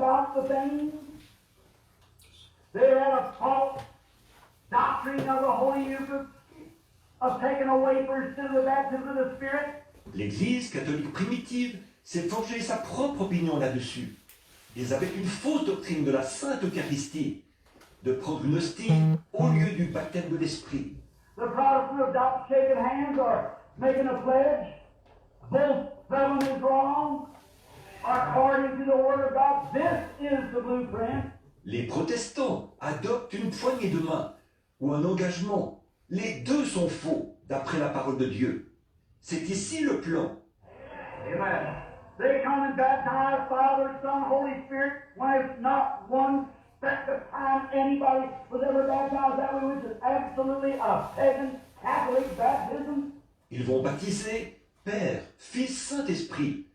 about the things. They had a false doctrine of the Holy Eucharist, of taking a wafer instead of the baptism of the Spirit. L'Église catholique primitive s'est forgée sa propre opinion là-dessus. Ils avaient une fausse doctrine de la Sainte Eucharistie, de prendre une hostie au lieu du baptême de l'Esprit. The Protestants adopt shaking hands or making a pledge. Both of them is wrong. According to the Word of God, this is the blueprint. Les protestants adoptent une poignée de main ou un engagement. Les deux sont faux, d'après la parole de Dieu. C'est ici le plan. Amen. They come and baptize Father, Son, Holy Spirit when it's not one speck of time anybody was ever baptized that way, which is absolutely a pagan Catholic baptism. Ils vont baptiser Père, Fils, Saint-Esprit,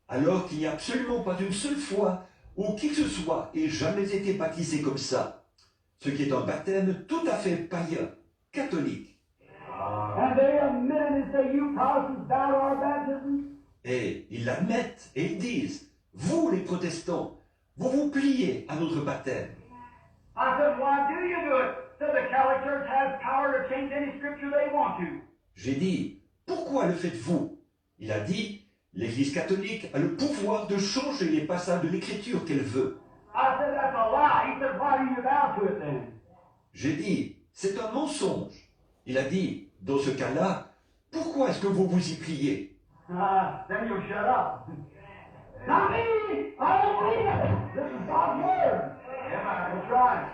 alors qu'il n'y a absolument pas une seule fois où qui que ce soit ait jamais été baptisé comme ça, ce qui est un baptême tout à fait païen, catholique. And they admit it and say, you Protestants bow to our baptism. Et ils l'admettent et ils disent, vous les protestants, vous vous pliez à notre baptême. I said, why do you do it? So the Catholic Church has power to change any scripture they want to. J'ai dit, pourquoi le faites-vous? Il a dit, l'Église catholique a le pouvoir de changer les passages de l'Écriture qu'elle veut. I said, that's a lie. He said, why do you bow to it then? J'ai dit, c'est un mensonge. Il a dit, dans ce cas-là, pourquoi est-ce que vous vous y pliez? Then you'll shut up. Not me! I don't believe it! This is God's Word! That's right.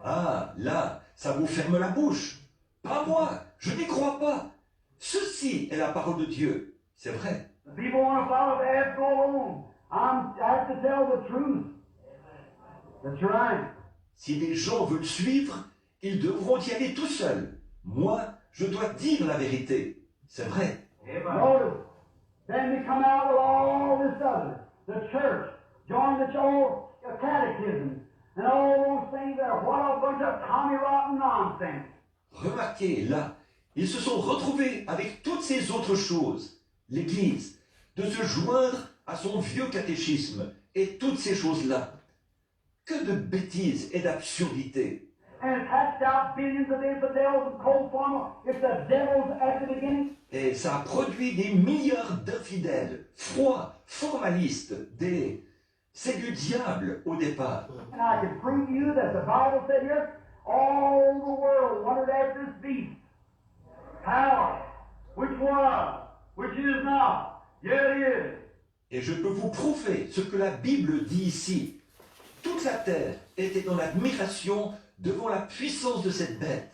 Ah, là, ça vous ferme la bouche. Pas moi, je n'y crois pas. Ceci est la parole de Dieu. C'est vrai. The people want to follow the head go alone. I have to tell the truth. That's right. Si les gens veulent suivre, ils devront y aller tout seuls. Moi, je dois dire la vérité. C'est vrai. Notice. Then they come out with all this other. The church. Join the old catechism. And all those things there. What a bunch of Tommy Rotten nonsense. Remarquez, là, ils se sont retrouvés avec toutes ces autres choses. L'Église, de se joindre à son vieux catéchisme et toutes ces choses-là. Que de bêtises et d'absurdités. And it's hatched out billions of infidels and cold farmer. It's the devil's at the beginning. Et ça a produit des milliards d'infidèles, froids, formalistes, C'est du diable au départ. And I can prove to you that the Bible said here, all the world wondered after this beast. Power, which was, which is not, yet is. Et je peux vous prouver ce que la Bible dit ici. Toute la terre était dans l'admiration devant la puissance de cette bête,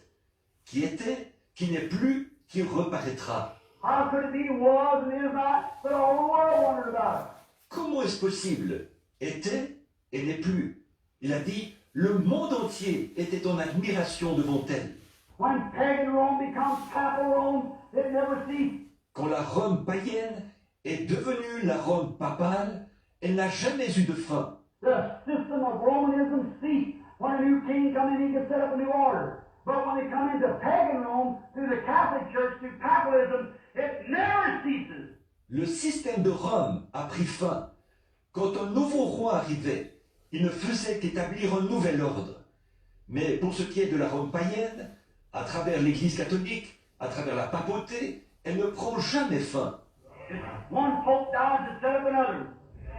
qui était, qui n'est plus, qui reparaîtra. How could it be was and is not, but all the world wondered about it? Comment est-ce possible? Était et n'est plus. Il a dit, le monde entier était en admiration devant elle. When pagan Rome becomes papal Rome, it never ceased. Quand la Rome païenne est devenue la Rome papale, elle n'a jamais eu de fin. The system of Romanism ceased. When a new king come in, he could set up a new order. But when they come into pagan Rome, through the Catholic Church, through papalism, it never ceases. Le système de Rome a pris fin. Quand un nouveau roi arrivait, il ne faisait qu'établir un nouvel ordre. Mais pour ce qui est de la Rome païenne, à travers l'Église catholique, à travers la papauté, elle ne prend jamais fin. One pope dies to set up another.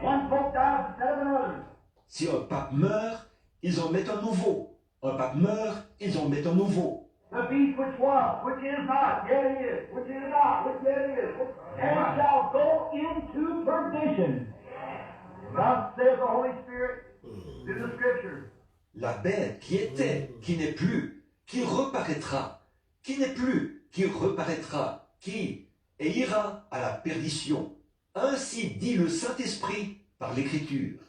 One pope dies to set up another. Si un pape meurt, ils en mettent un nouveau. Un pape meurt, ils en mettent un nouveau. The beast which was, which is not, yet it is, which is not, which yet it is, and shall go into perdition. Thus saith the Holy Spirit through the Scriptures. La bête qui était, qui n'est plus, qui reparaîtra, qui n'est plus, qui reparaîtra, qui et ira à la perdition. Ainsi dit le Saint-Esprit par l'Écriture.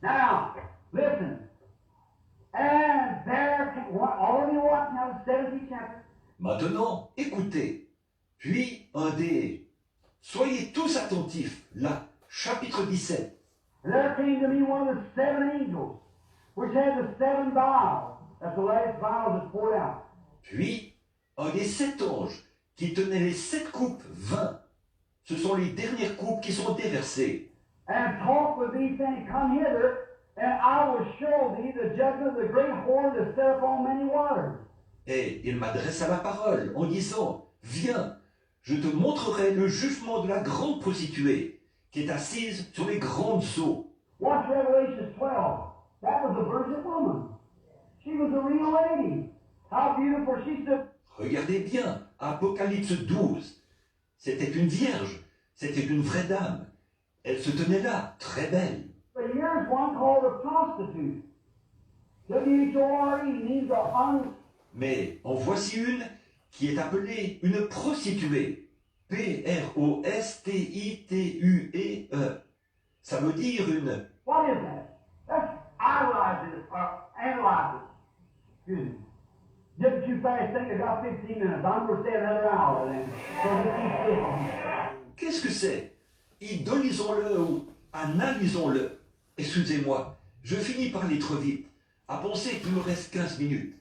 Now, listen. And there, already what? Now, the 17th chapter. Maintenant, écoutez. Puis un des... Soyez tous attentifs, là, chapitre 17. There came to me one of the seven angels, which had the seven vials. That's the last vial that's poured out. Puis un des 7 anges qui tenaient les 7 coupes 20. Ce sont les dernières coupes qui sont déversées. And talked with me, saying, come hither, and the judgment of the great whore that set upon many waters. Et il m'adressa la parole en disant, viens, je te montrerai le jugement de la grande prostituée qui est assise sur les grandes eaux. Watch Revelation 12. That was a virgin woman. She was a real lady. How beautiful she stood. Regardez bien, Apocalypse 12. C'était une vierge, c'était une vraie dame. Elle se tenait là, très belle. But here's one called a prostitute. W-H-O-R-E means a Mais en voici une qui est appelée une prostituée. P-R-O-S-T-I-T-U-E-E. Ça veut dire une... What is that? Let's analyze it. Analyze it. Excuse me. Didn't you fast think I got 15 minutes? I'm going to stay another hour then. So we keep listening. Qu'est-ce que c'est? Idolisons-le ou analysons-le. Excusez-moi, je finis par aller trop vite, à penser qu'il me reste 15 minutes.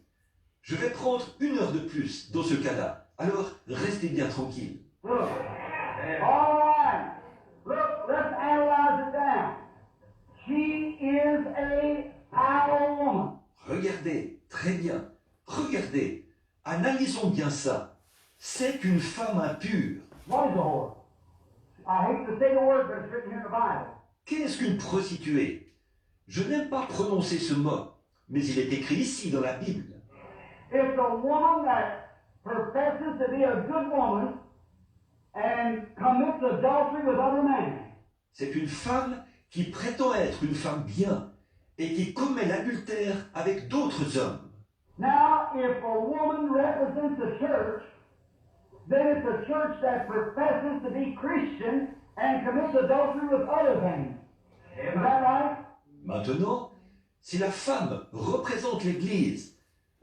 Je vais prendre 1 heure de plus dans ce cas-là. Alors, restez bien tranquille. Look. All right. Look, let's analyze it down. She is a power woman. Regardez, très bien. Regardez. Analysons bien ça. C'est une femme impure. What is a whore? I hate to say the word, but it's written here in the Bible. Qu'est-ce qu'une prostituée? Je n'aime pas prononcer ce mot, mais il est écrit ici dans la Bible. It's a woman that professes to be a good woman and commits adultery with other men. C'est une femme qui prétend être une femme bien et qui commet l'adultère avec d'autres hommes. Now, if a woman represents the church, then it's a church that professes to be Christian and commits adultery with other things. Is that right? Maintenant, si la femme représente l'Église,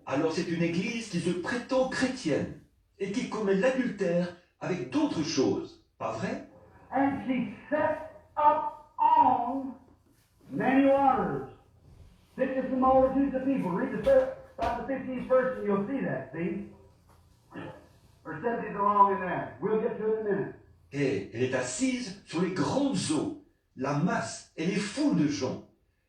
alors c'est une Église qui se prétend chrétienne et qui commet l'adultère avec d'autres choses, pas vrai? And she sets up on many waters. Sickness and multitudes of people. Read about the 15th verse and you'll see that, see? Or 70's along in there. We'll get to it in a minute. Et elle est assise sur les grandes eaux, la masse et les foules de gens.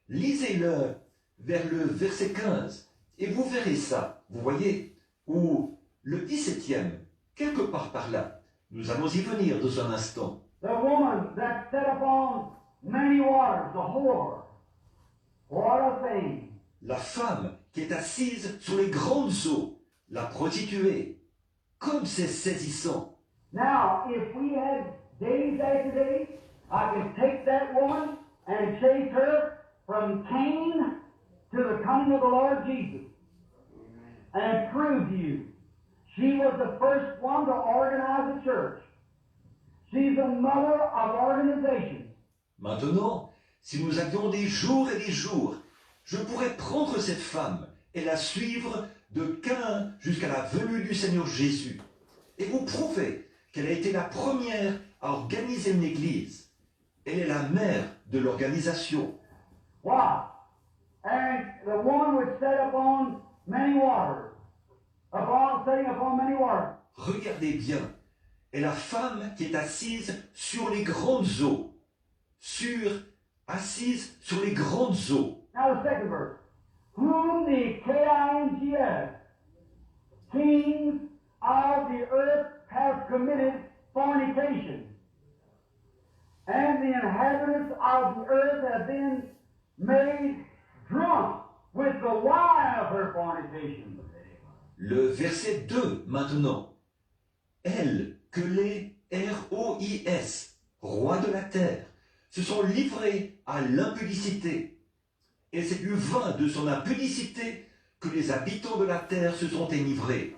Lisez-le vers le verset 15 et vous verrez ça, vous voyez, ou le 17e, quelque part par là. Nous allons y venir dans un instant. The woman that set upon many waters, the whore. What a thing. La femme qui est assise sur les grandes eaux, la prostituée. Comme c'est saisissant. Now, if we had days after days, I could take that woman and chase her from Cain to the coming of the Lord Jesus and prove to you she was the first one to organize a church. She's the mother of organization. Maintenant, si nous avions des jours et des jours, je pourrais prendre cette femme et la suivre de Cain jusqu'à la venue du Seigneur Jésus et vous prouver qu'elle a été la première à organiser une église. Elle est la mère de l'organisation. Why? And the woman would set upon many waters. Setting upon many waters. Regardez bien. Et la femme qui est assise sur les grandes eaux. Assise sur les grandes eaux. Now the second verse. Whom the K-I-N-G-S, kings of the earth have committed fornication, and the inhabitants of the earth have been made drunk with the wine of her fornication. Le verset 2 maintenant. Elle, que les R-O-I-S, rois de la terre, se sont livrés à l'impudicité. Et c'est du vin de son impudicité que les habitants de la terre se sont enivrés.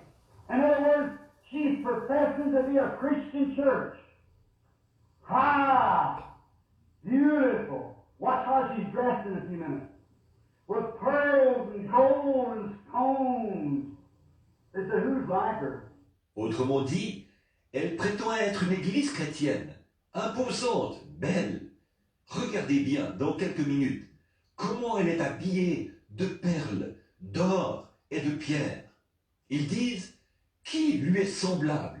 In other words, she's professing to be a Christian church. Ah, beautiful. Watch how she's dressed in a few minutes. With pearls and gold and stones. They said, who's like her? Autrement dit, elle prétend être une église chrétienne, imposante, belle. Regardez bien, dans quelques minutes, comment elle est habillée de perles, d'or et de pierres. Ils disent, qui lui est semblable?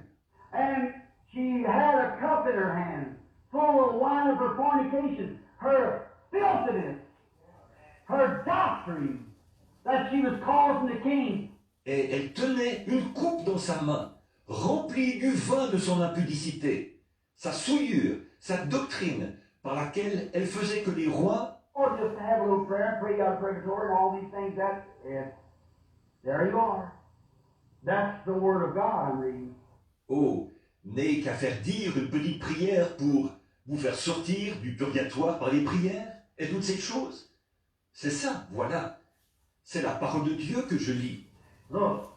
And she had a cup in her hand, full of wine of her fornication, her filthiness, her doctrine, that she was causing the king. Et elle tenait une coupe dans sa main, remplie du vin de son impudicité, sa souillure, sa doctrine, par laquelle elle faisait que les rois, Or just to have a little prayer and pray out of purgatory and all these things, that is, there you are. That's the Word of God I'm reading. oh, n'aient qu'à faire dire une petite prière pour vous faire sortir du purgatoire par les prières, et toutes ces choses. C'est ça, voilà. C'est la parole de Dieu que je lis. Look.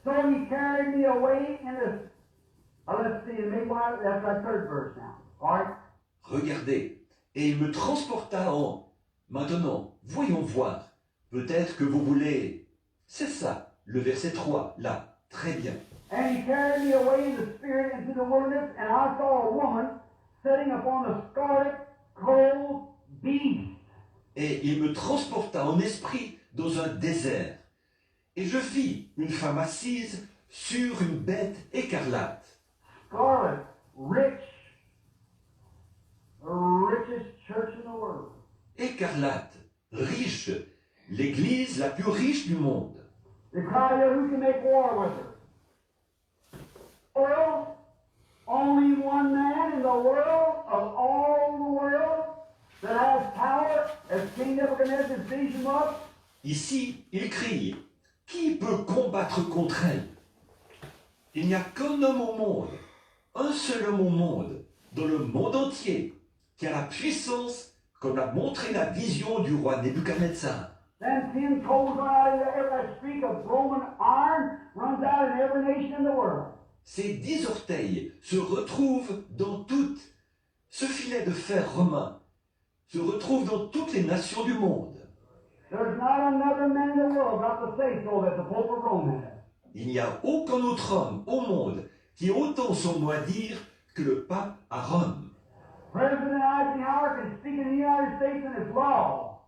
So he carried me away in the, let's see, maybe that's our third verse now. All right? Regardez, et il me transporta en... Maintenant, voyons voir. Peut-être que vous voulez... C'est ça, le verset 3, là. Très bien. And he carried me away in the spirit into the wilderness, and I saw a woman sitting upon a scarlet cold beast. Et il me transporta en esprit dans un désert. Et je vis une femme assise sur une bête écarlate. Scarlet, rich, the richest church in the world. Écarlate, riche, l'église la plus riche du monde. They cried out, who can make war with her? Well, only one man in the world, of all the world, that has power, as King Nebuchadnezzar's vision was. Ici, il crie, qui peut combattre contre elle? Il n'y a qu'un homme au monde, un seul homme au monde, dans le monde entier, qui a la puissance comme l'a montré la vision du roi Nebuchadnezzar. Then 10 coals run out of every streak of Roman iron runs out in every nation in the world. Ces 10 orteils se retrouvent dans toutes, ce filet de fer romain se retrouve dans toutes les nations du monde. There's not another man in the world got the say so that the Pope of Rome has. Il n'y a aucun autre homme au monde qui ait autant son mot à dire que le pape à Rome. President Eisenhower can speak in the United States and it's law,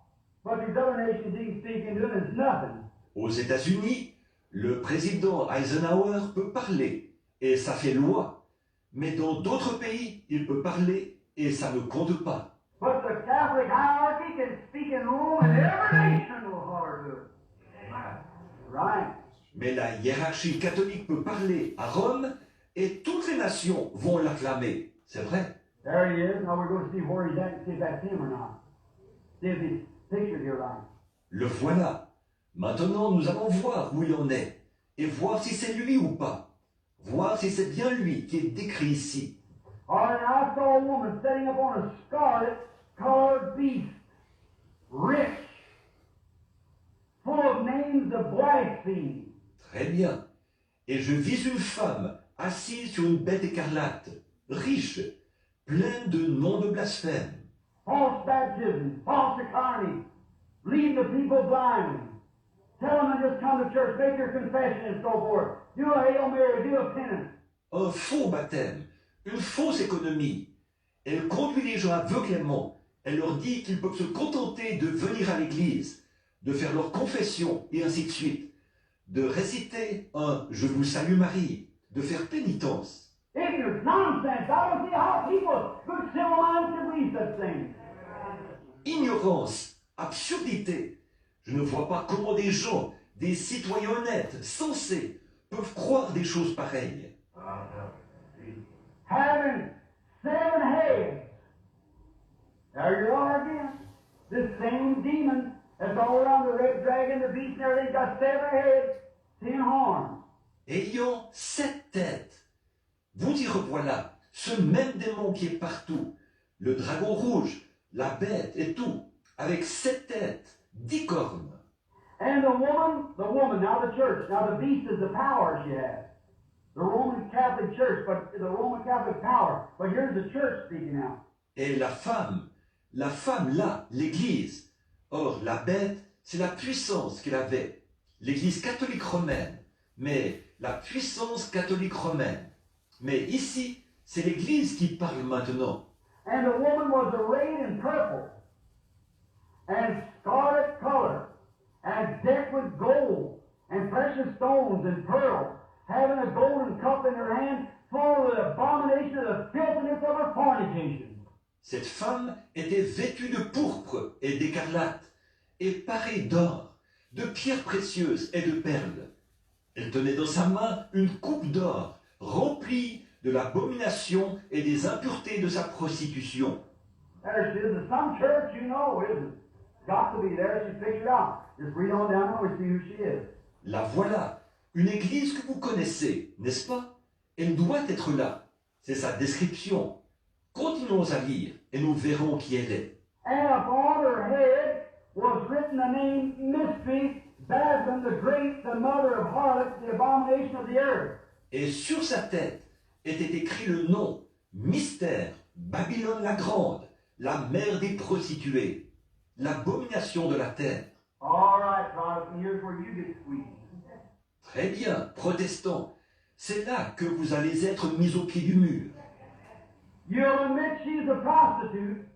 but these other nations he can speak into and it's nothing. Aux États-Unis, le président Eisenhower peut parler et ça fait loi. Mais dans d'autres pays, il peut parler et ça ne compte pas. But the Catholic hierarchy can speak in Rome and every nation will holler to it. Right. Mais la hiérarchie catholique peut parler à Rome et toutes les nations vont l'acclamer. C'est vrai. There he is. Now we're going to see where he's at and see if that's him or not. See if he's pictured here right. Le voilà. Maintenant, nous allons voir où il en est et voir si c'est lui ou pas. Voir si c'est bien lui qui est décrit ici. All right, I saw a woman sitting upon a scarlet-colored beast, rich, full of names of blasphemy. Très bien. Et je vis une femme assise sur une bête écarlate, riche, pleine de noms de blasphème. False baptism, false economy, lead the people blindly. Tell them to just come to church, make your confession and so forth. Do a Hail Mary, do a penance. Un faux baptême, une fausse économie. Elle conduit les gens aveuglément. Elle leur dit qu'ils peuvent se contenter de venir à l'église, de faire leur confession et ainsi de suite, de réciter un « Je vous salue Marie », de faire pénitence. Ignorance, nonsense. I don't see how people, good civil minds, can believe such things. Ignorance, absurdité. Je ne vois pas comment des gens, des citoyens honnêtes, sensés, peuvent croire des choses pareilles. Having 7 heads. There you are again. This same demon that's all around the red dragon, the beast, and everything, got 7 heads, 10 horns. Ayant 7 têtes. Vous y revoilà, ce même démon qui est partout, le dragon rouge, la bête et tout, avec 7 têtes, 10 cornes. And the woman, now the church, now the beast is the power she has. The Roman Catholic Church, but the Roman Catholic power. But here's the church speaking now. Et la femme là, l'église. Or, la bête, c'est la puissance qu'elle avait. L'église catholique romaine. Mais la puissance catholique romaine. Mais ici, c'est l'église qui parle maintenant. And the woman was arrayed in purple and scarlet color and decked with gold and precious stones and pearls, having a golden cup in her hand full of the abomination of the filthiness of her fornication. Cette femme était vêtue de pourpre et d'écarlate, et parée d'or, de pierres précieuses et de perles. Elle tenait dans sa main une coupe d'or remplie de l'abomination et des impuretés de sa prostitution. There she is. And some church you know isn't. Got to be there. She's figured out. Just read on down and we see who she is. La voilà, une église que vous connaissez, n'est-ce pas? Elle doit être là. C'est sa description. Continuons à lire et nous verrons qui elle est. And upon her head was written the name Mystery, Babylon the Great, the mother of harlots, the abomination of the earth. Et sur sa tête était écrit le nom, Mystère, Babylone la Grande, la mère des prostituées, l'abomination de la terre. All right, Protestant, here's where you get squeezed. Très bien, protestants, c'est là que vous allez être mis au pied du mur. You'll admit she's a prostitute,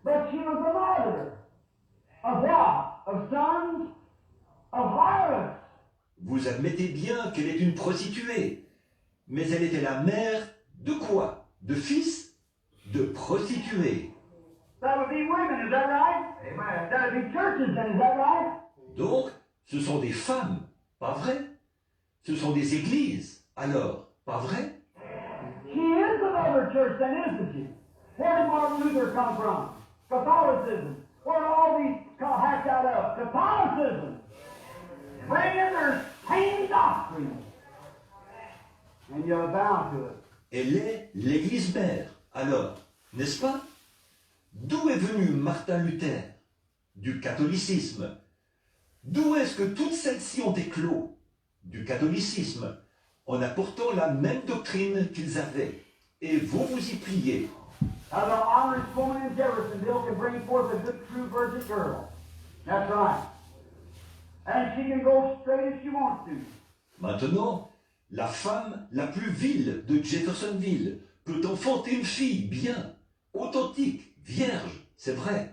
but she was the mother of what? Of sons of harlots. Vous admettez bien qu'elle est une prostituée, mais elle était la mère de quoi? De fils? De prostituées. That would be women, is that right? Amen. That would be churches then, is that right? Donc, ce sont des femmes, pas vrai? Ce sont des églises, alors, pas vrai? She is the mother church then, isn't she? Where did Martin Luther come from? Catholicism. Where did all these hacked out of? Catholicism. Bringing their same doctrine. And you're bound to it. Elle est l'église mère, alors, n'est-ce pas? D'où est venu Martin Luther? Du catholicisme. D'où est-ce que toutes celles-ci ont éclos? Du catholicisme, en apportant la même doctrine qu'ils avaient. Et vous vous y pliez. How the honest woman in Jeffersonville can bring forth a good, true virgin girl. That's right. And she can go straight if she wants to. Maintenant, la femme la plus vile de Jeffersonville peut enfanter une fille bien, authentique, vierge, c'est vrai.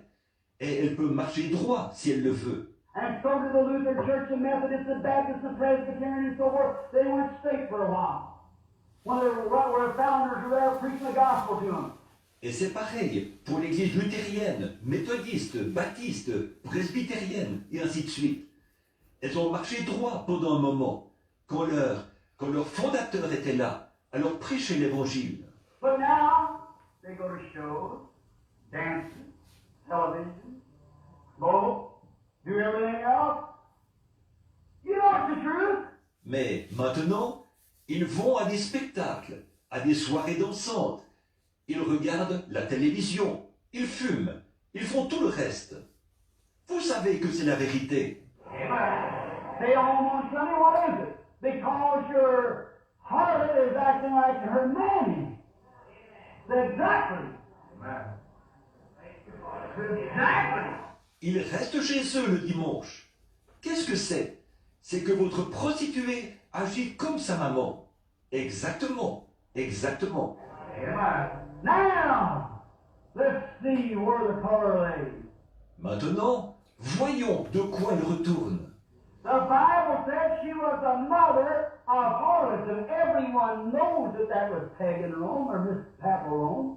Et elle peut marcher droit si elle le veut. And so did the Lutheran Church, the Methodist, the Baptist, the Presbyterian, and so forth. They went straight for a while. When the founders were there preaching the gospel to them. Et c'est pareil pour l'église luthérienne, méthodiste, baptiste, presbytérienne, et ainsi de suite. Elles ont marché droit pendant un moment, quand leur fondateur était là, à leur prêcher l'évangile. But now, they go to shows, dances, television, smoke, do everything else. You know it's the truth. Mais maintenant, ils vont à des spectacles, à des soirées dansantes. Ils regardent la télévision, ils fument, ils font tout le reste. Vous savez que c'est la vérité. Stay home on Sunday, what is it? Because your harlot is acting like her mammy. Exactly. Exactly. Ils restent chez eux le dimanche. Qu'est-ce que c'est? C'est que votre prostituée agit comme sa maman. Exactement, exactement. Now, let's see where the color lays. Maintenant, voyons de quoi elle retourne. The Bible said she was the mother of harlots, and everyone knows that that was pagan Rome, or Miss Papal Rome,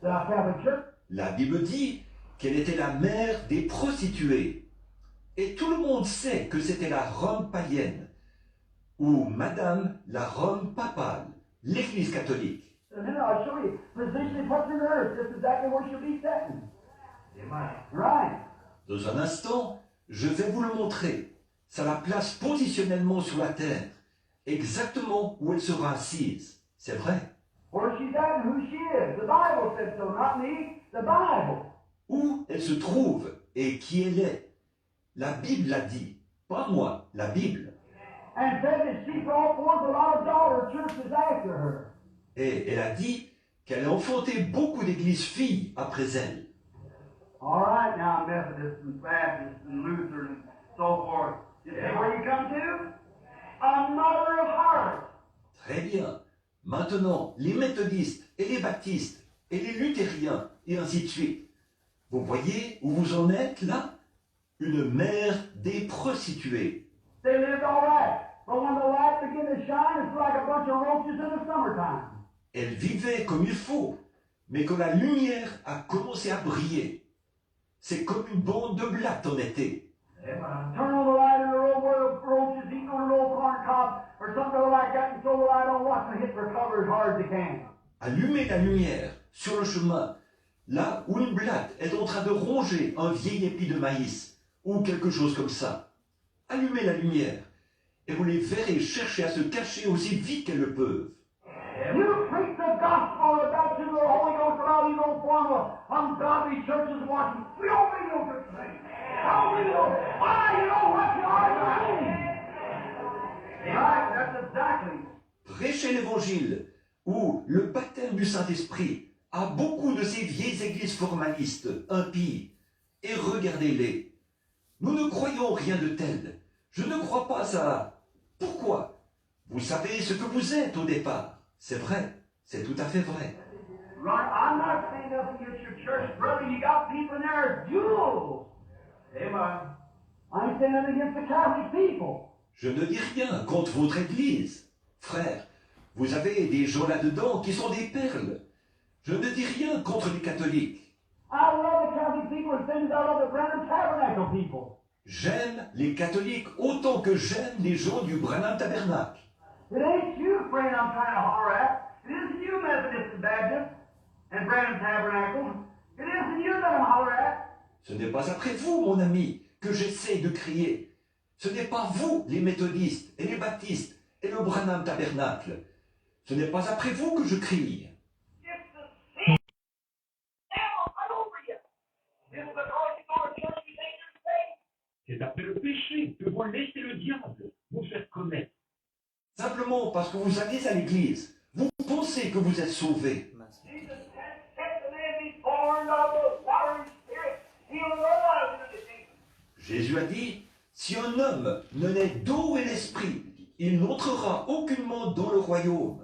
the Catholic Church. La Bible dit qu'elle était la mère des prostituées. Et tout le monde sait que c'était la Rome païenne, ou Madame la Rome papale, l'Église catholique. And then I'll show you, positionally put in earth, just exactly where she'll be sitting. Right. Dans un instant, je vais vous le montrer. Ça la place positionnellement sur la terre, exactement où elle sera assise. C'est vrai. Where she's at and who she is. The Bible said so, not me, the Bible. Où elle se trouve et qui elle est. La Bible l'a dit, pas moi, la Bible. And said that she brought forth a lot of daughter churches after her. Et elle a dit qu'elle a enfanté beaucoup d'églises filles après elle. All right now, Methodists and Baptists and Lutherans and so forth. You see where you come to? A mother of harlots. Très bien. Maintenant, les méthodistes et les baptistes et les luthériens et ainsi de suite. Vous voyez où vous en êtes là? Une mère des prostituées. They lived all right. But when the light began to shine, it's like a bunch of roaches in the summertime. Elle vivait comme il faut, mais quand la lumière a commencé à briller, c'est comme une bande de blattes en été. Turn on the light in the road where the roaches eating on an old corn cob or something like that and throw the light on, watch them hit their cover as hard as they can. Allumez la lumière sur le chemin, là où une blatte est en train de ronger un vieil épi de maïs, ou quelque chose comme ça. Allumez la lumière, et vous les verrez chercher à se cacher aussi vite qu'elles le peuvent. You preach the gospel of the baptism of the Holy Ghost around these old form of ungodly churches and watch them. We don't believe no such thing. How do we know? Why, you know what you are doing. Right, that's exactly. Prêchez l'évangile, où le baptême du Saint-Esprit a beaucoup de ces vieilles églises formalistes, impies, et regardez-les. Nous ne croyons rien de tel. Je ne crois pas à ça. Pourquoi? Vous savez ce que vous êtes au départ. C'est vrai, c'est tout à fait vrai. Right, I'm not saying nothing against your church, brother. You got people in there as jewels. Amen. I ain't saying nothing against the Catholic people. Je ne dis rien contre votre église. Frère, vous avez des gens là-dedans qui sont des perles. Je ne dis rien contre les catholiques. I love the Catholic people as things I love the Branham Tabernacle people. J'aime les catholiques autant que j'aime les gens du Branham Tabernacle. It ain't you, friend, I'm trying to holler at. It isn't you, Methodist and Baptist and Branham Tabernacle. It isn't you that I'm hollering at. Ce n'est pas après vous, mon ami, que j'essaie de crier. Ce n'est pas vous, les méthodistes et les baptistes et le Branham Tabernacle. Ce n'est pas après vous que je crie. It's the sin. Devil, run over you. Just because you go to church, you think you're saved. C'est après le péché que vous laissez le diable vous faire commettre. Simplement parce que vous allez à l'église, vous pensez que vous êtes sauvés. Jesus said, "Except the man be born of the water and spirit, he will no wise into the kingdom." Jésus a dit, si un homme ne naît d'eau et l'esprit, il n'entrera aucunement dans le royaume.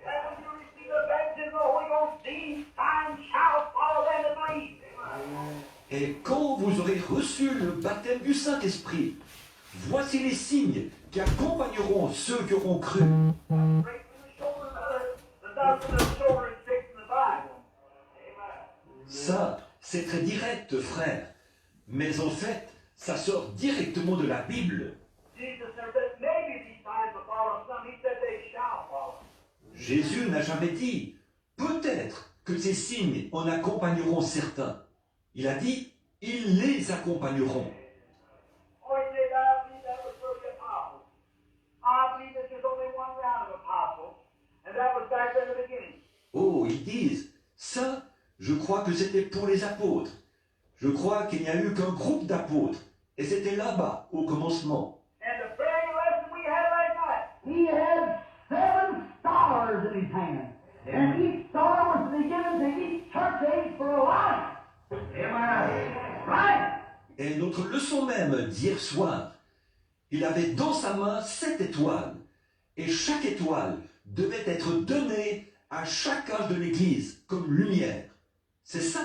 And when you receive the baptism of the Holy Ghost, these signs shall follow them that believe. Et quand vous aurez reçu le baptême du Saint-Esprit, voici les signes qui accompagneront ceux qui auront cru. Straight from the shoulder, the dust from the shoulder is fixed in the Bible. Amen. Ça, c'est très direct, frère. Mais en fait, ça sort directement de la Bible. Jesus said that maybe these signs will follow some. He said they shall follow. Jésus n'a jamais dit, peut-être que ces signes en accompagneront certains. Il a dit, ils les accompagneront. Or he said, I believe that was for the apostles. I believe that there's only one round of apostles, and that was back in the beginning. Oh, ils disent, ça, je crois que c'était pour les apôtres. Je crois qu'il n'y a eu qu'un groupe d'apôtres. Et c'était là-bas, au commencement. And the very lesson we had last night, he had 7 stars in his hand. And each star was to be given to each church age for a life. Amen. Right? Et notre leçon même d'hier soir, il avait dans sa main 7 étoiles. Et chaque étoile devait être donnée à chaque âge de l'Église comme lumière. C'est ça.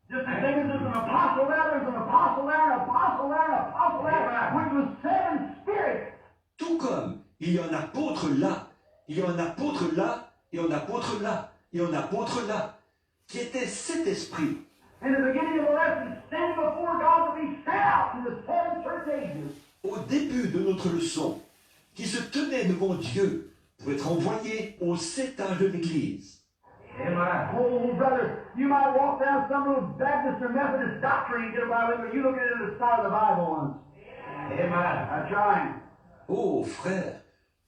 Just as there was an apostle there, there's an apostle there, an apostle there, an apostle there, which was 7 spirits. Tout comme il y a un apôtre là, il y a un apôtre là, et un apôtre là, et un apôtre là, qui étaient 7 esprits. In the beginning of the lesson, standing before God to be sent out to the 7 church ages. Au début de notre leçon, qui se tenaient devant Dieu pour être envoyés aux 7 âges de l'Église. Amen. Oh, brother, you might walk down some of those Baptist or Methodist doctrine and get a Bible, but you look at it at the side of the Bible once. Amen. That's right. Oh, frère,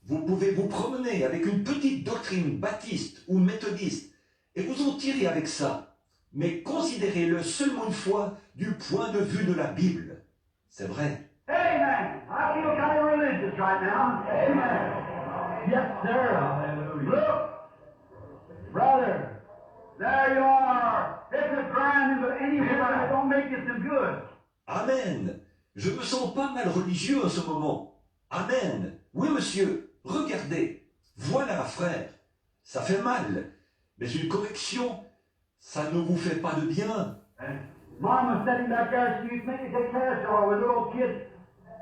vous pouvez vous promener avec une petite doctrine baptiste ou méthodiste et vous en tirer avec ça. Mais considérez-le seulement une fois du point de vue de la Bible. C'est vrai. Amen. I feel kind of religious right now. Amen. Yes, sir. Look, brother, there you are. It's a grinding, but anywhere it don't make you some good. Amen. Je me sens pas mal religieux en ce moment. Amen. Oui, monsieur. Regardez. Voilà, frère. Ça fait mal. Mais une correction, ça ne vous fait pas de bien. Mom was sitting back there, she used to make me take care of her with little kids.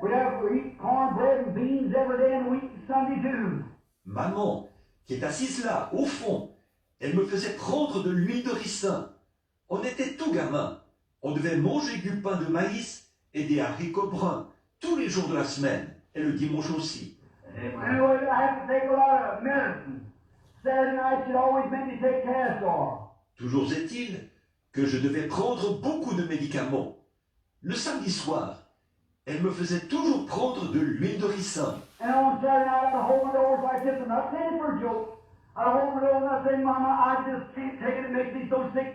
We eat cornbread and beans every day and week and Sunday too. Maman, qui est assise là, au fond, elle me faisait prendre de l'huile de ricin. On était tout gamins. On devait manger du pain de maïs et des haricots bruns, tous les jours de la semaine, et le dimanche aussi. Anyway, I have to take a lot of medicine. Saturday night, she'd always make me take castor. Toujours est-il que je devais prendre beaucoup de médicaments. Le samedi soir, elle me faisait toujours prendre de l'huile de ricin. And on Saturday night, I'd hold my nose like this. I'm not saying it for a joke. I'd hold my nose and I'd say, Mama, I just can't take it. It makes me so sick.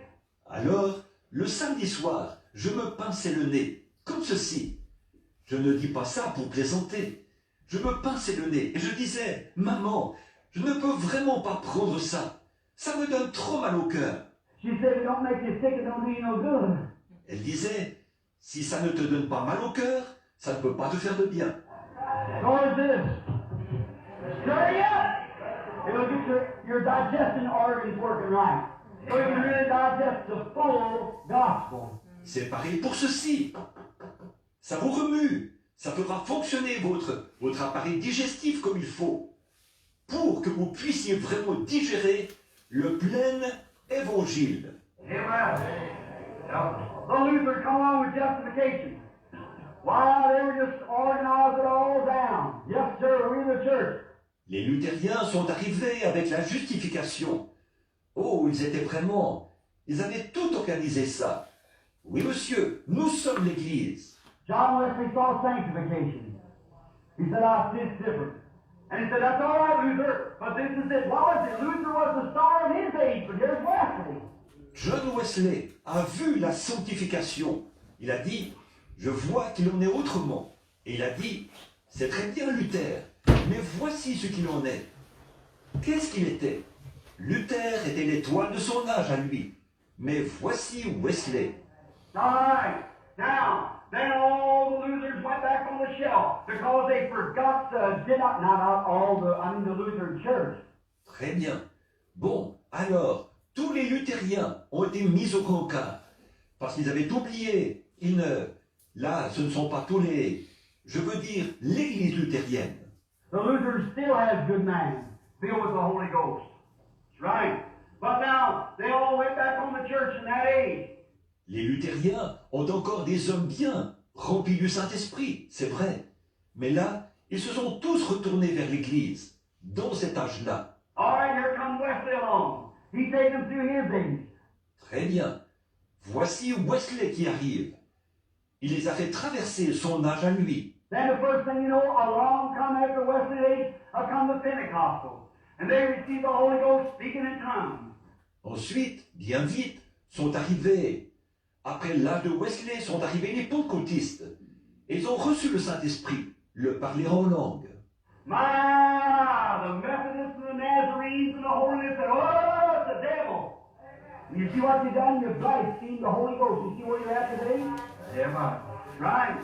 Alors, le samedi soir, je me pinçais le nez, comme ceci. Je ne dis pas ça pour plaisanter. Je me pinçais le nez et je disais, Maman, je ne peux vraiment pas prendre ça. Ça me donne trop mal au cœur. She said, it don't make you sick, it don't do you no good. Elle disait, si ça ne te donne pas mal au cœur, ça ne peut pas te faire de bien. So is this. Stir you up. It'll get your digestion organs working right. So you can really digest the full gospel. C'est pareil pour ceci. Ça vous remue. Ça fera fonctionner votre appareil digestif comme il faut. Pour que vous puissiez vraiment digérer le plein évangile. Amen. The Luther come along with justification. Why, they were just organizing it all down. Yes, sir, we're the church. Les luthériens sont arrivés avec la justification. Oh, ils avaient tout organisé ça. Oui, monsieur, nous sommes l'Église. John Wesley saw sanctification. He said, I see it's different. And he said, that's all right, Luther, but this is it. Why was it? Luther was the star of his age, but here's Wesley. John Wesley a vu la sanctification. Il a dit, je vois qu'il en est autrement. Et il a dit, c'est très bien Luther, mais voici ce qu'il en est. Qu'est-ce qu'il était? Luther était l'étoile de son âge à lui. Mais voici Wesley. All right. Now, then all the Luthers went back on the shelf because they forgot the Lutheran church. Très bien. Bon, alors, tous les luthériens ont été mis au rencard parce qu'ils avaient oublié. Là, ce ne sont pas tous les... Je veux dire, l'Église luthérienne. The Luthers still have good men filled with the Holy Ghost. That's right. But now, they all went back on the church in that age. Les luthériens ont encore des hommes bien, remplis du Saint-Esprit, c'est vrai. Mais là, ils se sont tous retournés vers l'Église, dans cet âge-là. All right, here comes Wesley along. He takes them through his age. Très bien. Voici Wesley qui arrive. Il les a fait traverser son âge à lui. Then the first thing you know, along come after Wesley's age, come the Pentecostals. And they receive the Holy Ghost speaking in tongues. Ensuite, bien vite, sont arrivés... Après l'âge de Wesley sont arrivés les pentecôtistes. Et ils ont reçu le Saint-Esprit, le parler en langue. My, the Methodists and the Nazarenes and the Holiness said, oh, it's the devil. And you see what you've done? You've blasphemed the Holy Ghost. You see where you're at today? Yeah, right.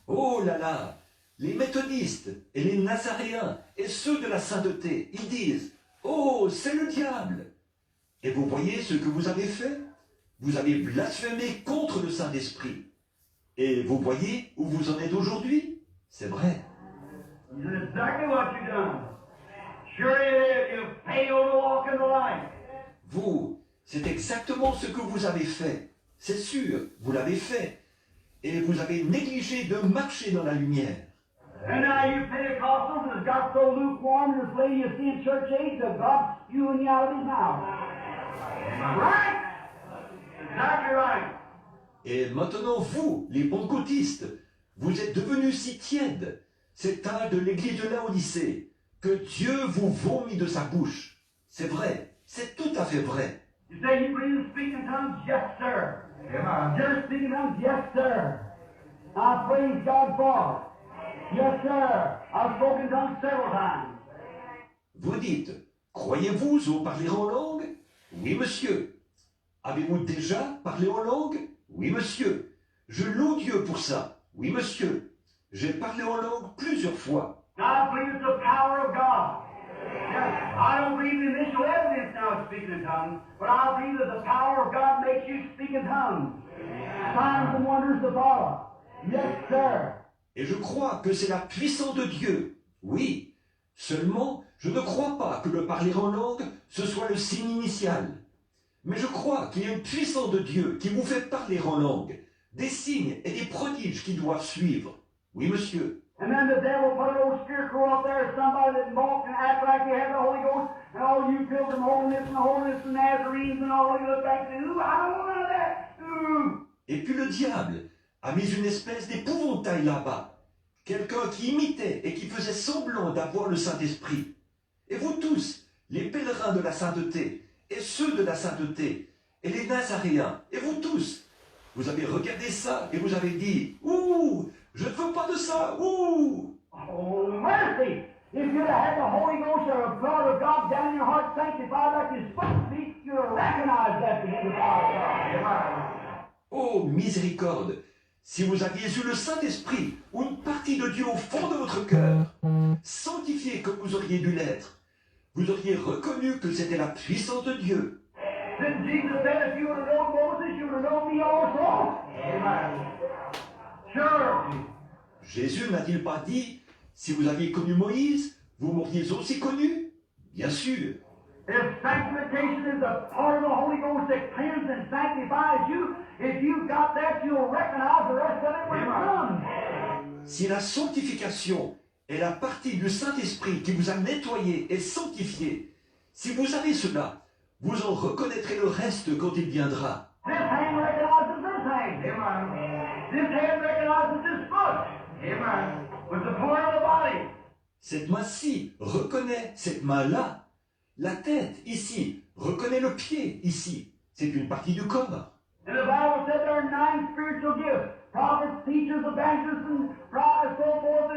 Oh là là, les méthodistes et les nazaréens et ceux de la sainteté, ils disent, oh, c'est le diable. Et vous voyez ce que vous avez fait? Vous avez blasphémé contre le Saint-Esprit. Et vous voyez où vous en êtes aujourd'hui? C'est vrai. You did exactly what you done. Sure you failed to walk in the light. Vous, c'est exactement ce que vous avez fait. C'est sûr, vous l'avez fait. Et vous avez négligé de marcher dans la lumière. And now you Pentecostals has got so lukewarm, this lady you see in church age, that God's spewing you out of his mouth. Right? Exactly right. Et maintenant, vous, les pentecôtistes, vous êtes devenus si tièdes, cet âge de l'église de Laodicée, que Dieu vous vomit de sa bouche. C'est vrai, c'est tout à fait vrai. You say you believe in speaking tongues? Yes, sir. You're speaking tongues? Yes, sir. I praise God for it. Yes, sir. I've spoken tongues several times. Vous dites, croyez-vous au parler en langue? Oui, monsieur. Avez-vous déjà parlé en langue? Oui, monsieur. Je loue Dieu pour ça. Oui, monsieur. J'ai parlé en langue plusieurs fois. I believe it's the power of God. Yes, I don't believe the initial evidence now of speaking in tongues, but I believe that the power of God makes you speak in tongues. Signs and wonders to follow. Yes, sir. Et je crois que c'est la puissance de Dieu. Oui. Seulement, je ne crois pas que le parler en langue, ce soit le signe initial. Mais je crois qu'il y a une puissance de Dieu qui vous fait parler en langue, des signes et des prodiges qui doivent suivre. Oui, monsieur. And then the devil put an old scarecrow up there, somebody that walked and acted like he had the Holy Ghost, and all you pilgrim holiness and Nazarenes and all you look back and say, ooh, I don't want none of that. Ooh. Et puis le diable a mis une espèce d'épouvantail là-bas. Quelqu'un qui imitait et qui faisait semblant d'avoir le Saint-Esprit. Et vous tous, les pèlerins de la sainteté, et ceux de la sainteté, et les Nazaréens, et vous tous, vous avez regardé ça et vous avez dit, ouh, je ne veux pas de ça, ouh. Oh, mercy! If you'd have had the Holy Ghost or the blood of God down in your heart sanctified like you're supposed to be, you'd have recognized that being the power of God. Oh, miséricorde! Si vous aviez eu le Saint-Esprit ou une partie de Dieu au fond de votre cœur, sanctifié comme vous auriez dû l'être, vous auriez reconnu que c'était la puissance de Dieu. Didn't Jesus say if you would have known Moses, you would have known me also? Amen. Sure. Jésus n'a-t-il pas dit, si vous aviez connu Moïse, vous m'auriez aussi connu? Bien sûr. If sanctification is a part of the Holy Ghost that cleanses and sanctifies you, if you've got that, you'll recognize the rest of it when it comes. Si la sanctification est la partie du Saint-Esprit qui vous a nettoyé et sanctifié, si vous avez cela, vous en reconnaîtrez le reste quand il viendra. This hand recognizes this hand. Amen. This hand recognizes this foot. Amen. It's a part of the body. Cette main-ci reconnaît cette main-là. La tête, ici, reconnaît le pied, ici. C'est une partie du corps. And the Bible said there are 9 spiritual gifts. Prophets, teachers, evangelists, and so forth,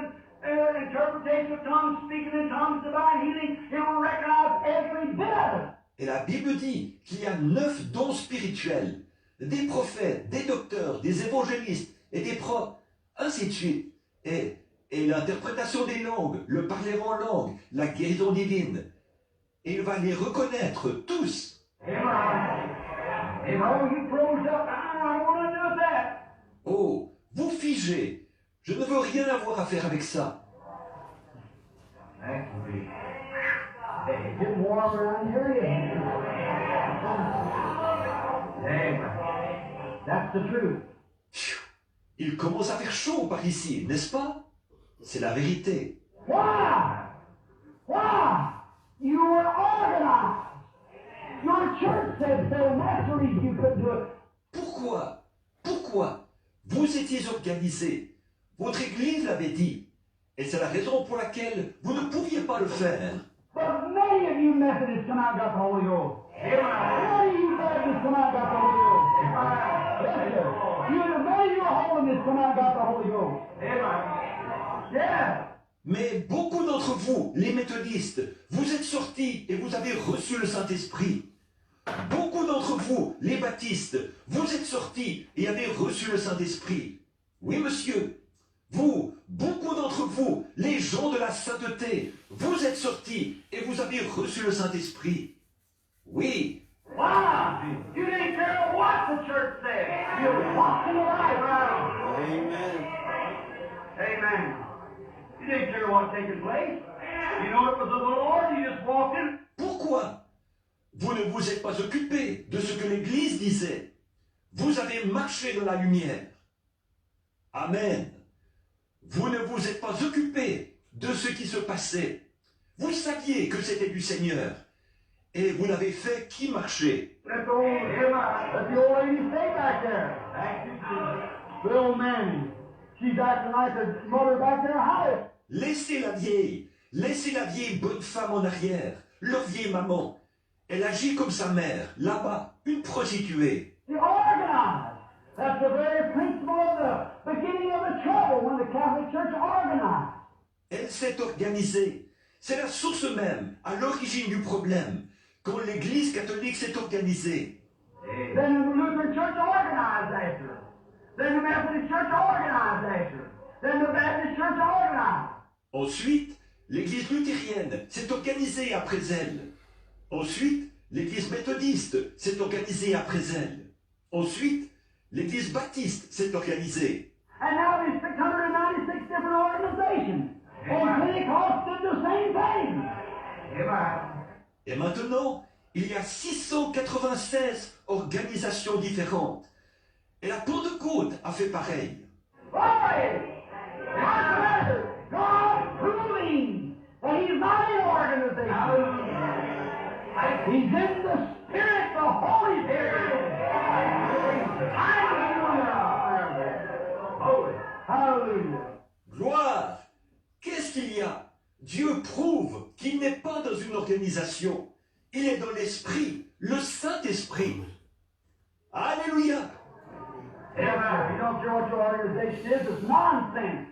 and interpretation of tongues, speaking in tongues, divine healing. It will recognize every bit of it. Et la Bible dit qu'il y a 9 dons spirituels, des prophètes, des docteurs, des évangélistes et des pros, ainsi de suite. Et l'interprétation des langues, le parler en langue, la guérison divine. Et il va les reconnaître tous. Oh, vous figez. Je ne veux rien avoir à faire avec ça. That's the truth. Il commence à faire chaud par ici, n'est-ce pas? C'est la vérité. Why? Why? You were organized. Your church said so. Naturally, you could do it. Pourquoi? Pourquoi? Vous étiez organisés. Votre Église l'avait dit. Et c'est la raison pour laquelle vous ne pouviez pas le faire. But many of you Methodists come out and got the Holy Ghost. Many of you Baptists come out and got the Holy Ghost. Yes, sir. Many of you Holiness come out and got the Holy Ghost. Yeah. Mais beaucoup d'entre vous, les méthodistes, vous êtes sortis et vous avez reçu le Saint-Esprit. Beaucoup d'entre vous, les baptistes, vous êtes sortis et avez reçu le Saint-Esprit. Oui, monsieur. Vous, beaucoup d'entre vous, les gens de la sainteté, vous êtes sortis et vous avez reçu le Saint-Esprit. Oui. Wow! You didn't care what the church said. You're walking the light around. Amen. Amen. You didn't care what's taking place. You know it was of the Lord. You just walked in. Pourquoi? Vous ne vous êtes pas occupé de ce que l'Église disait. Vous avez marché dans la lumière. Amen. Vous ne vous êtes pas occupé de ce qui se passait. Vous saviez que c'était du Seigneur. Et vous n'avez fait qu'y marcher. Let the old lady stay back there. The old man. She's acting like her mother back there. How? Laissez la vieille bonne femme en arrière, leur vieille maman. Elle agit comme sa mère, là-bas, une prostituée. She organized. That's the very principle of the beginning of the trouble when the Catholic Church organized. Elle s'est organisée. C'est la source même, à l'origine du problème, quand l'Église catholique s'est organisée. Then the Lutheran Church organized after. Then the Methodist Church organized after. Then the Baptist Church organized. Ensuite, l'Église luthérienne s'est organisée après elle. Ensuite, l'Église méthodiste s'est organisée après elle. Ensuite, l'Église baptiste s'est organisée. And now there's 696 different organizations. And Pentecost did the same thing. Et maintenant, il y a 696 organisations différentes. Et la Pentecôte a fait pareil. Glory! He's in the Spirit, the Holy Spirit. Hallelujah. Hallelujah. Gloire! Qu'est-ce qu'il y a? Dieu prouve qu'il n'est pas dans une organisation. Il est dans l'Esprit, le Saint-Esprit. Alléluia! Amen. You don't care what your organization is, it's nonsense.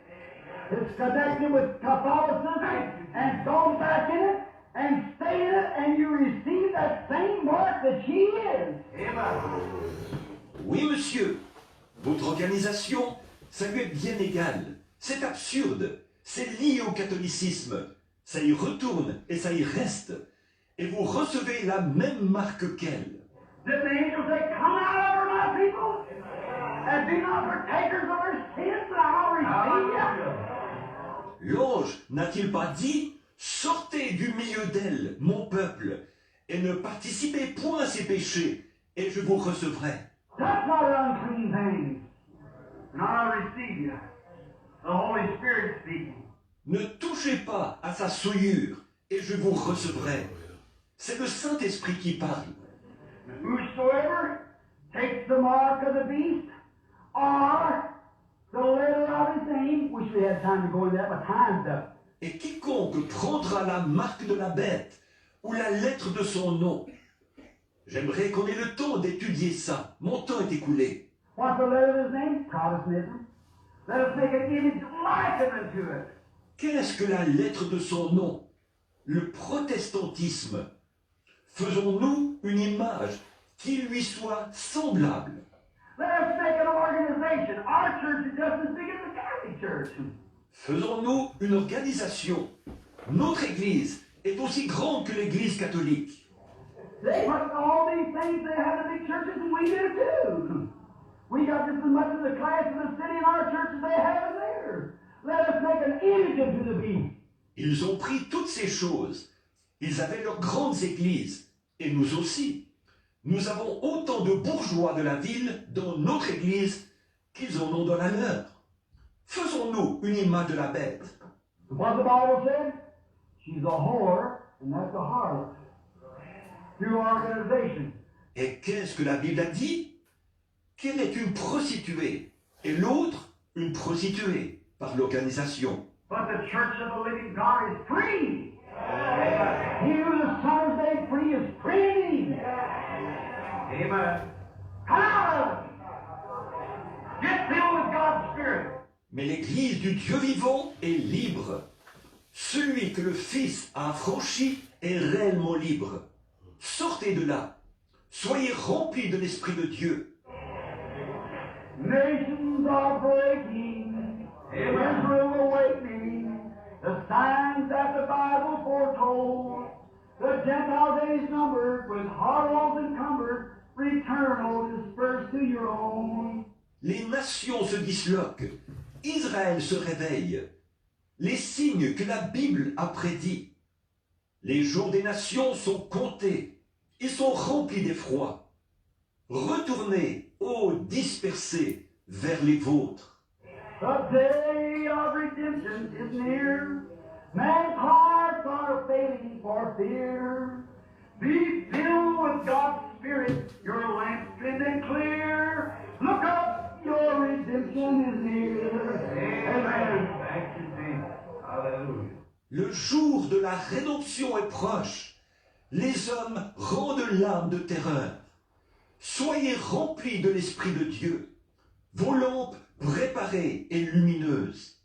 It's connected with Catholicism and go back in it and stay in it and you receive that same mark that she is. Amen. Oui, monsieur. Votre organisation, ça lui est bien égal. C'est absurde. C'est lié au catholicisme. Ça y retourne et ça y reste. Et vous recevez la même marque qu'elle. Did the angels say, come out of her, my people, and be not partakers of her sins, and I'll receive you? L'ange n'a-t-il pas dit, sortez du milieu d'elle, mon peuple, et ne participez point à ses péchés, et je vous recevrai. Touch not her unclean things, and I'll receive you. The Holy Spirit speaking. Ne touchez pas à sa souillure, et je vous recevrai. C'est le Saint-Esprit qui parle. Whosoever takes the mark of the beast, or the letter of his name, wish we had time to go into that, but time's up. Et quiconque prendra la marque de la bête, ou la lettre de son nom. J'aimerais qu'on ait le temps d'étudier ça. Mon temps est écoulé. What's the letter of his name? Protestantism. Let us make an image likened unto it. Qu'est-ce que la lettre de son nom? Le protestantisme. Faisons-nous une image qui lui soit semblable. Let us make an organization. Our church is just as big as the Catholic Church. Faisons-nous une organisation. Notre Église est aussi grande que l'Église catholique. They put all these things they have in big churches, and we do too. We got just as much of the class of the city in our church as they have in theirs. Let us make an image unto the beast. Ils ont pris toutes ces choses. Ils avaient leurs grandes églises. Et nous aussi. Nous avons autant de bourgeois de la ville dans notre église qu'ils en ont dans la leur. Faisons-nous une image de la bête. What the Bible said? She's a whore, and that's a harlot. Through organization. Et qu'est-ce que la Bible a dit? Qu'elle est une prostituée, et l'autre une prostituée, par l'organisation. But the church of the living God is free. He who the Son has made free is free indeed. Amen. Come! Get filled with God's Spirit. Mais l'Église du Dieu vivant est libre. Celui que le Fils a affranchi est réellement libre. Sortez de là. Soyez remplis de l'Esprit de Dieu. Nations are breaking, Israel awakening, the signs that the Bible foretold. The Gentile days numbered, with horrors encumbered, return, O disperse to your own. Les nations se disloquent. Israël se réveille. Les signes que la Bible a prédits. Les jours des nations sont comptés. Ils sont remplis d'effroi. Retournez, ô dispersés, vers les vôtres. The day of redemption is near. Man's hearts are failing for fear. Be filled with God's Spirit, your lamps trimmed and clear. Look up, your redemption is near. Amen. Thank you, Jesus. Hallelujah. Le jour de la rédemption est proche. Les hommes rendent l'âme de terreur. Soyez remplis de l'Esprit de Dieu. Vos lampes préparées et lumineuses.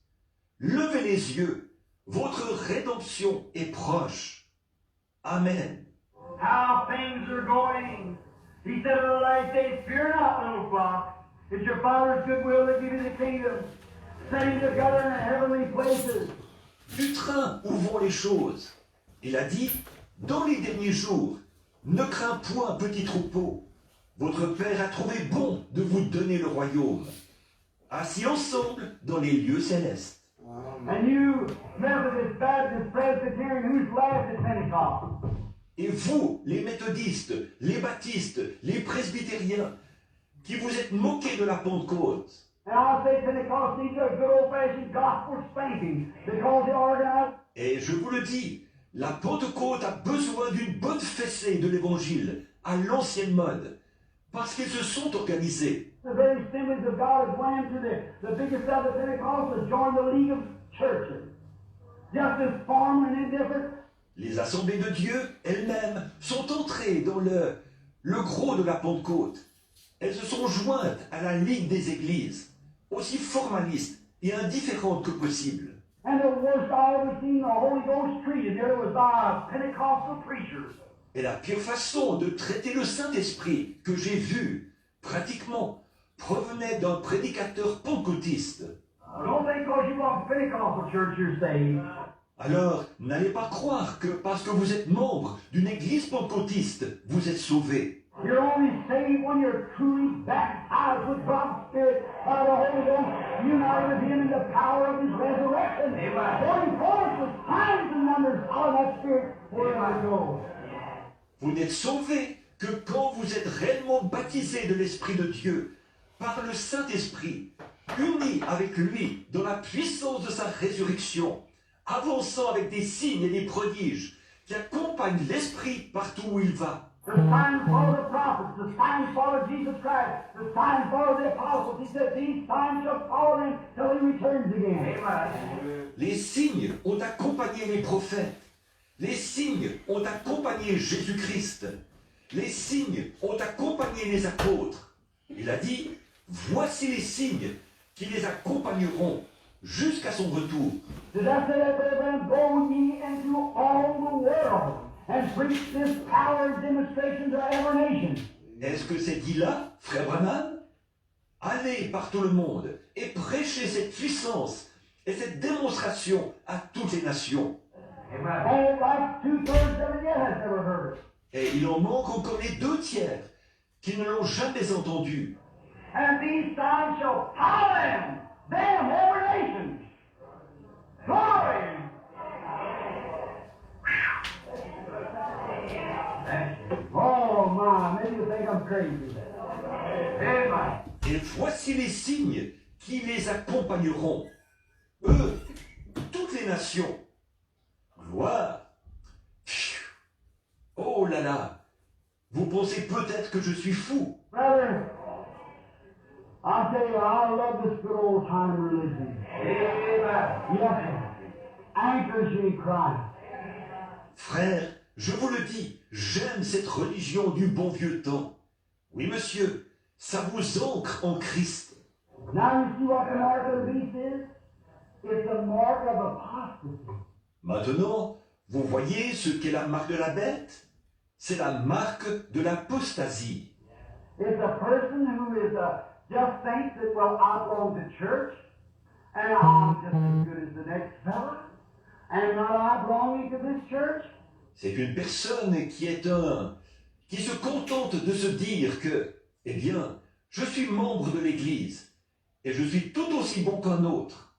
Levez les yeux. Votre rédemption est proche. Amen. How things are going. He said in the last days, fear not, little flock. It's your Father's good will to give you the kingdom. Sitting together in heavenly places. Du train où vont les choses. Il a dit, dans les derniers jours, ne crains point, petit troupeau. Votre Père a trouvé bon de vous donner le royaume. Assis ensemble dans les lieux célestes. And you, Methodist, Baptist, Presbyterian, who's laughed at Pentecost? Et vous, les méthodistes, les baptistes, les presbytériens, qui vous êtes moqués de la Pentecôte. And I say Pentecost needs a good old-fashioned gospel spanking because they organized. Et je vous le dis, La Pentecôte a besoin d'une bonne fessée de l'Évangile, à l'ancienne mode, parce qu'ils se sont organisés. The very assemblies of God has went into the biggest of the Pentecostals, joined the League of Churches. Just as foreign and indifferent. Les assemblées de Dieu elles-mêmes sont entrées dans le gros de la Pentecôte. Elles se sont jointes à la Ligue des Églises, aussi formalistes et indifférentes que possible. And the worst I ever seen the Holy Ghost treated there was by Pentecostal preachers. Et la pire façon de traiter le Saint-Esprit que j'ai vue, pratiquement, provenait d'un prédicateur pentecôtiste. Don't think because you belong to Pentecostal church you're saved. Alors, n'allez pas croire que parce que vous êtes membre d'une église pentecôtiste, vous êtes sauvé. You're only saved when you're truly baptized with God's Spirit by the Holy Ghost, united with Him in the power of His resurrection. Going forth with signs and wonders out of that Spirit wherever you go. Vous n'êtes sauvé que quand vous êtes réellement baptisé de l'Esprit de Dieu, par le Saint-Esprit, unis avec lui dans la puissance de sa résurrection, avançant avec des signes et des prodiges qui accompagnent l'Esprit partout où il va. The signs follow the prophets, the signs follow Jesus Christ, the signs follow the apostles. He said, these signs shall follow them till He returns again. Amen. Les signes ont accompagné les prophètes. Les signes ont accompagné Jésus-Christ. Les signes ont accompagné les apôtres. Il a dit, voici les signes qui les accompagneront jusqu'à son retour. Does that say that, brethren? Go ye into all the world and preach this power and demonstration to every nation. Est-ce que c'est dit là, frère Branham? Allez par tout le monde et prêchez cette puissance et cette démonstration à toutes les nations. And like 2/3 of it yet has never heard it. Et il en manque encore les 2/3 qui ne l'ont jamais entendu. And these signs shall follow them, every nation. Glory! Oh my, maybe you think I'm crazy. Amen. Et voici les signes qui les accompagneront. Eux, toutes les nations. Gloire. Pfiou. Oh là là. Vous pensez peut-être que je suis fou. Brother, I'll tell you, I love this good old time religion. Amen. Yes, anchors you in Christ. Frère, je vous le dis, j'aime cette religion du bon vieux temps. Oui, monsieur, ça vous ancre en Christ. Now you see what the mark of the beast is? It's a mark of apostasy. Maintenant, vous voyez ce qu'est la marque de la bête? C'est la marque de l'apostasie. It's a person who is just thinks that, well, I belong to church, and I'm just as good as the next fella, and not I belonging to this church. C'est une personne qui se contente de se dire que, eh bien, je suis membre de l'Église, et je suis tout aussi bon qu'un autre.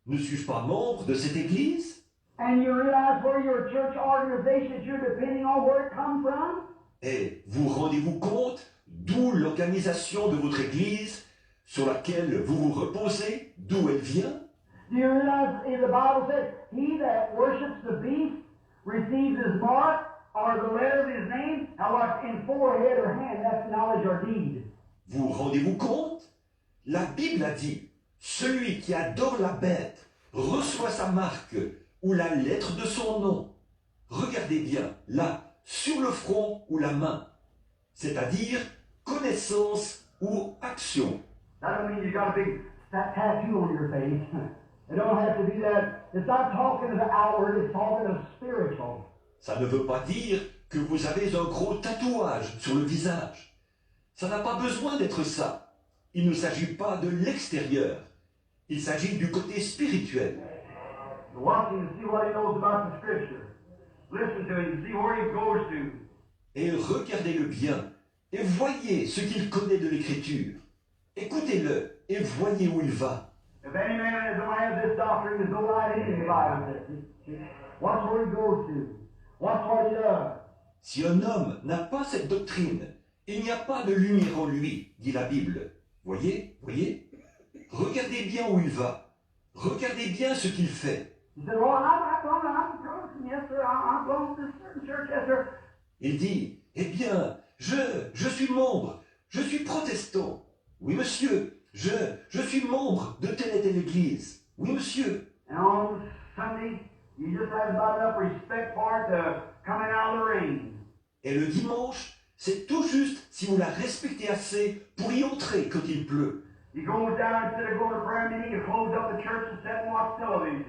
Ne suis-je pas membre de cette Église? And you realize where your church organization that you're depending on, where it comes from? Et vous rendez-vous compte d'où l'organisation de votre Église, sur laquelle vous vous reposez, d'où elle vient? Do you realize in the Bible says, he that worships the beast receives his mark or the letter of his name, and what's in forehead or hand, that's knowledge or deed. Vous rendez-vous compte? La Bible a dit, celui qui adore la bête reçoit sa marque ou la lettre de son nom. Regardez bien, là, sur le front ou la main, c'est-à-dire connaissance ou action. That don't mean you got a big tattoo on your face. It don't have to be that. It's not talking of the outward, it's talking of spiritual. Ça ne veut pas dire que vous avez un gros tatouage sur le visage. Ça n'a pas besoin d'être ça. Il ne s'agit pas de l'extérieur. Il s'agit du côté spirituel. Watch him to see what he knows about the Scripture. Listen to him, see where he goes to. Et regardez-le bien, et voyez ce qu'il connaît de l'Écriture. Écoutez-le, et voyez où il va. If any man don't have this doctrine, there's no light in the Bible. Watch where he goes to. Watch what he does. Si un homme n'a pas cette doctrine, il n'y a pas de lumière en lui, dit la Bible. Voyez, voyez? Regardez bien où il va. Regardez bien ce qu'il fait. He said, well, I'm Yes, sir. I belong to this certain church. Yes, sir. Il dit, eh bien, je suis membre, je suis protestant. Oui, monsieur, je suis membre de telle et telle église. Oui, monsieur. And on Sunday, you just have about enough respect for it to coming out of the rain. Et le dimanche, c'est tout juste si vous la respectez assez pour y entrer quand il pleut. He goes down instead of going to prayer meeting, he closes up the church and sit and watch television.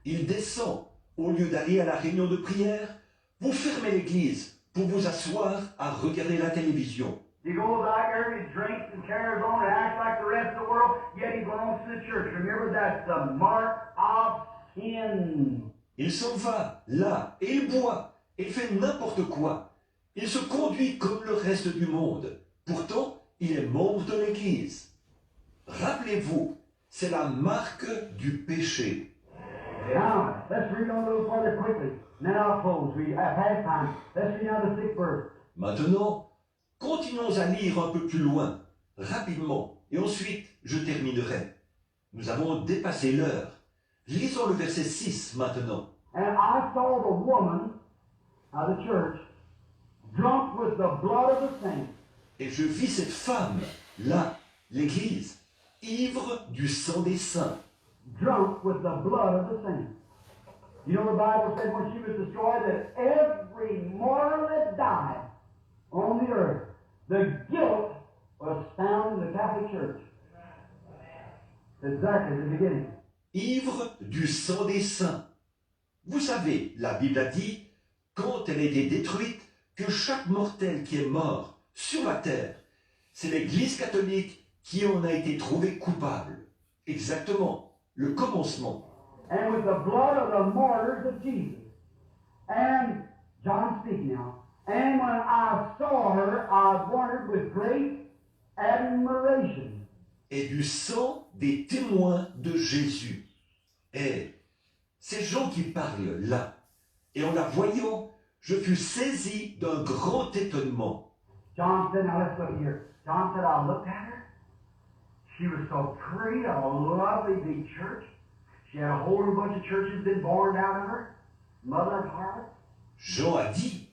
Il descend. Au lieu d'aller à la réunion de prière, vous fermez l'église pour vous asseoir à regarder la télévision. He goes out there, he drinks and carries on and acts like the rest of the world, yet he belongs to the church. Remember, that's the mark of sin. Il s'en va là et il boit et fait n'importe quoi. Il se conduit comme le reste du monde. Pourtant, il est membre de l'église. Rappelez-vous, c'est la marque du péché. Now, let's read on a little further quickly. And then I'll close. We have past time. Let's read on the 6th verse. Maintenant, continuons à lire un peu plus loin, rapidement, et ensuite je terminerai. Nous avons dépassé l'heure. Lisons le verset 6 maintenant. And I saw the woman of the church drunk with the blood of the saints. Et je vis cette femme, là, l'église, ivre du sang des saints. Drunk with the blood of the saints. You know, the Bible said when she was destroyed that every mortal that died on the earth, the guilt was found in the Catholic Church. Exactly the beginning. Ivre du sang des saints. Vous savez, la Bible a dit, quand elle a été détruite, que chaque mortel qui est mort sur la terre, c'est l'Église catholique qui en a été trouvée coupable. Exactement, le commencement. And with the blood of the martyrs of Jesus. And, John speaking now, and when I saw her, I wondered with great admiration. Et du sang des témoins de Jésus. Et ces gens qui parlent là, et en la voyant, je fus saisi d'un grand étonnement. John said, now let's look here. John said, I looked at her. She was so pretty, a lovely big church. She had a whole bunch of churches been born out of her. Mother of harlots. Jean a dit,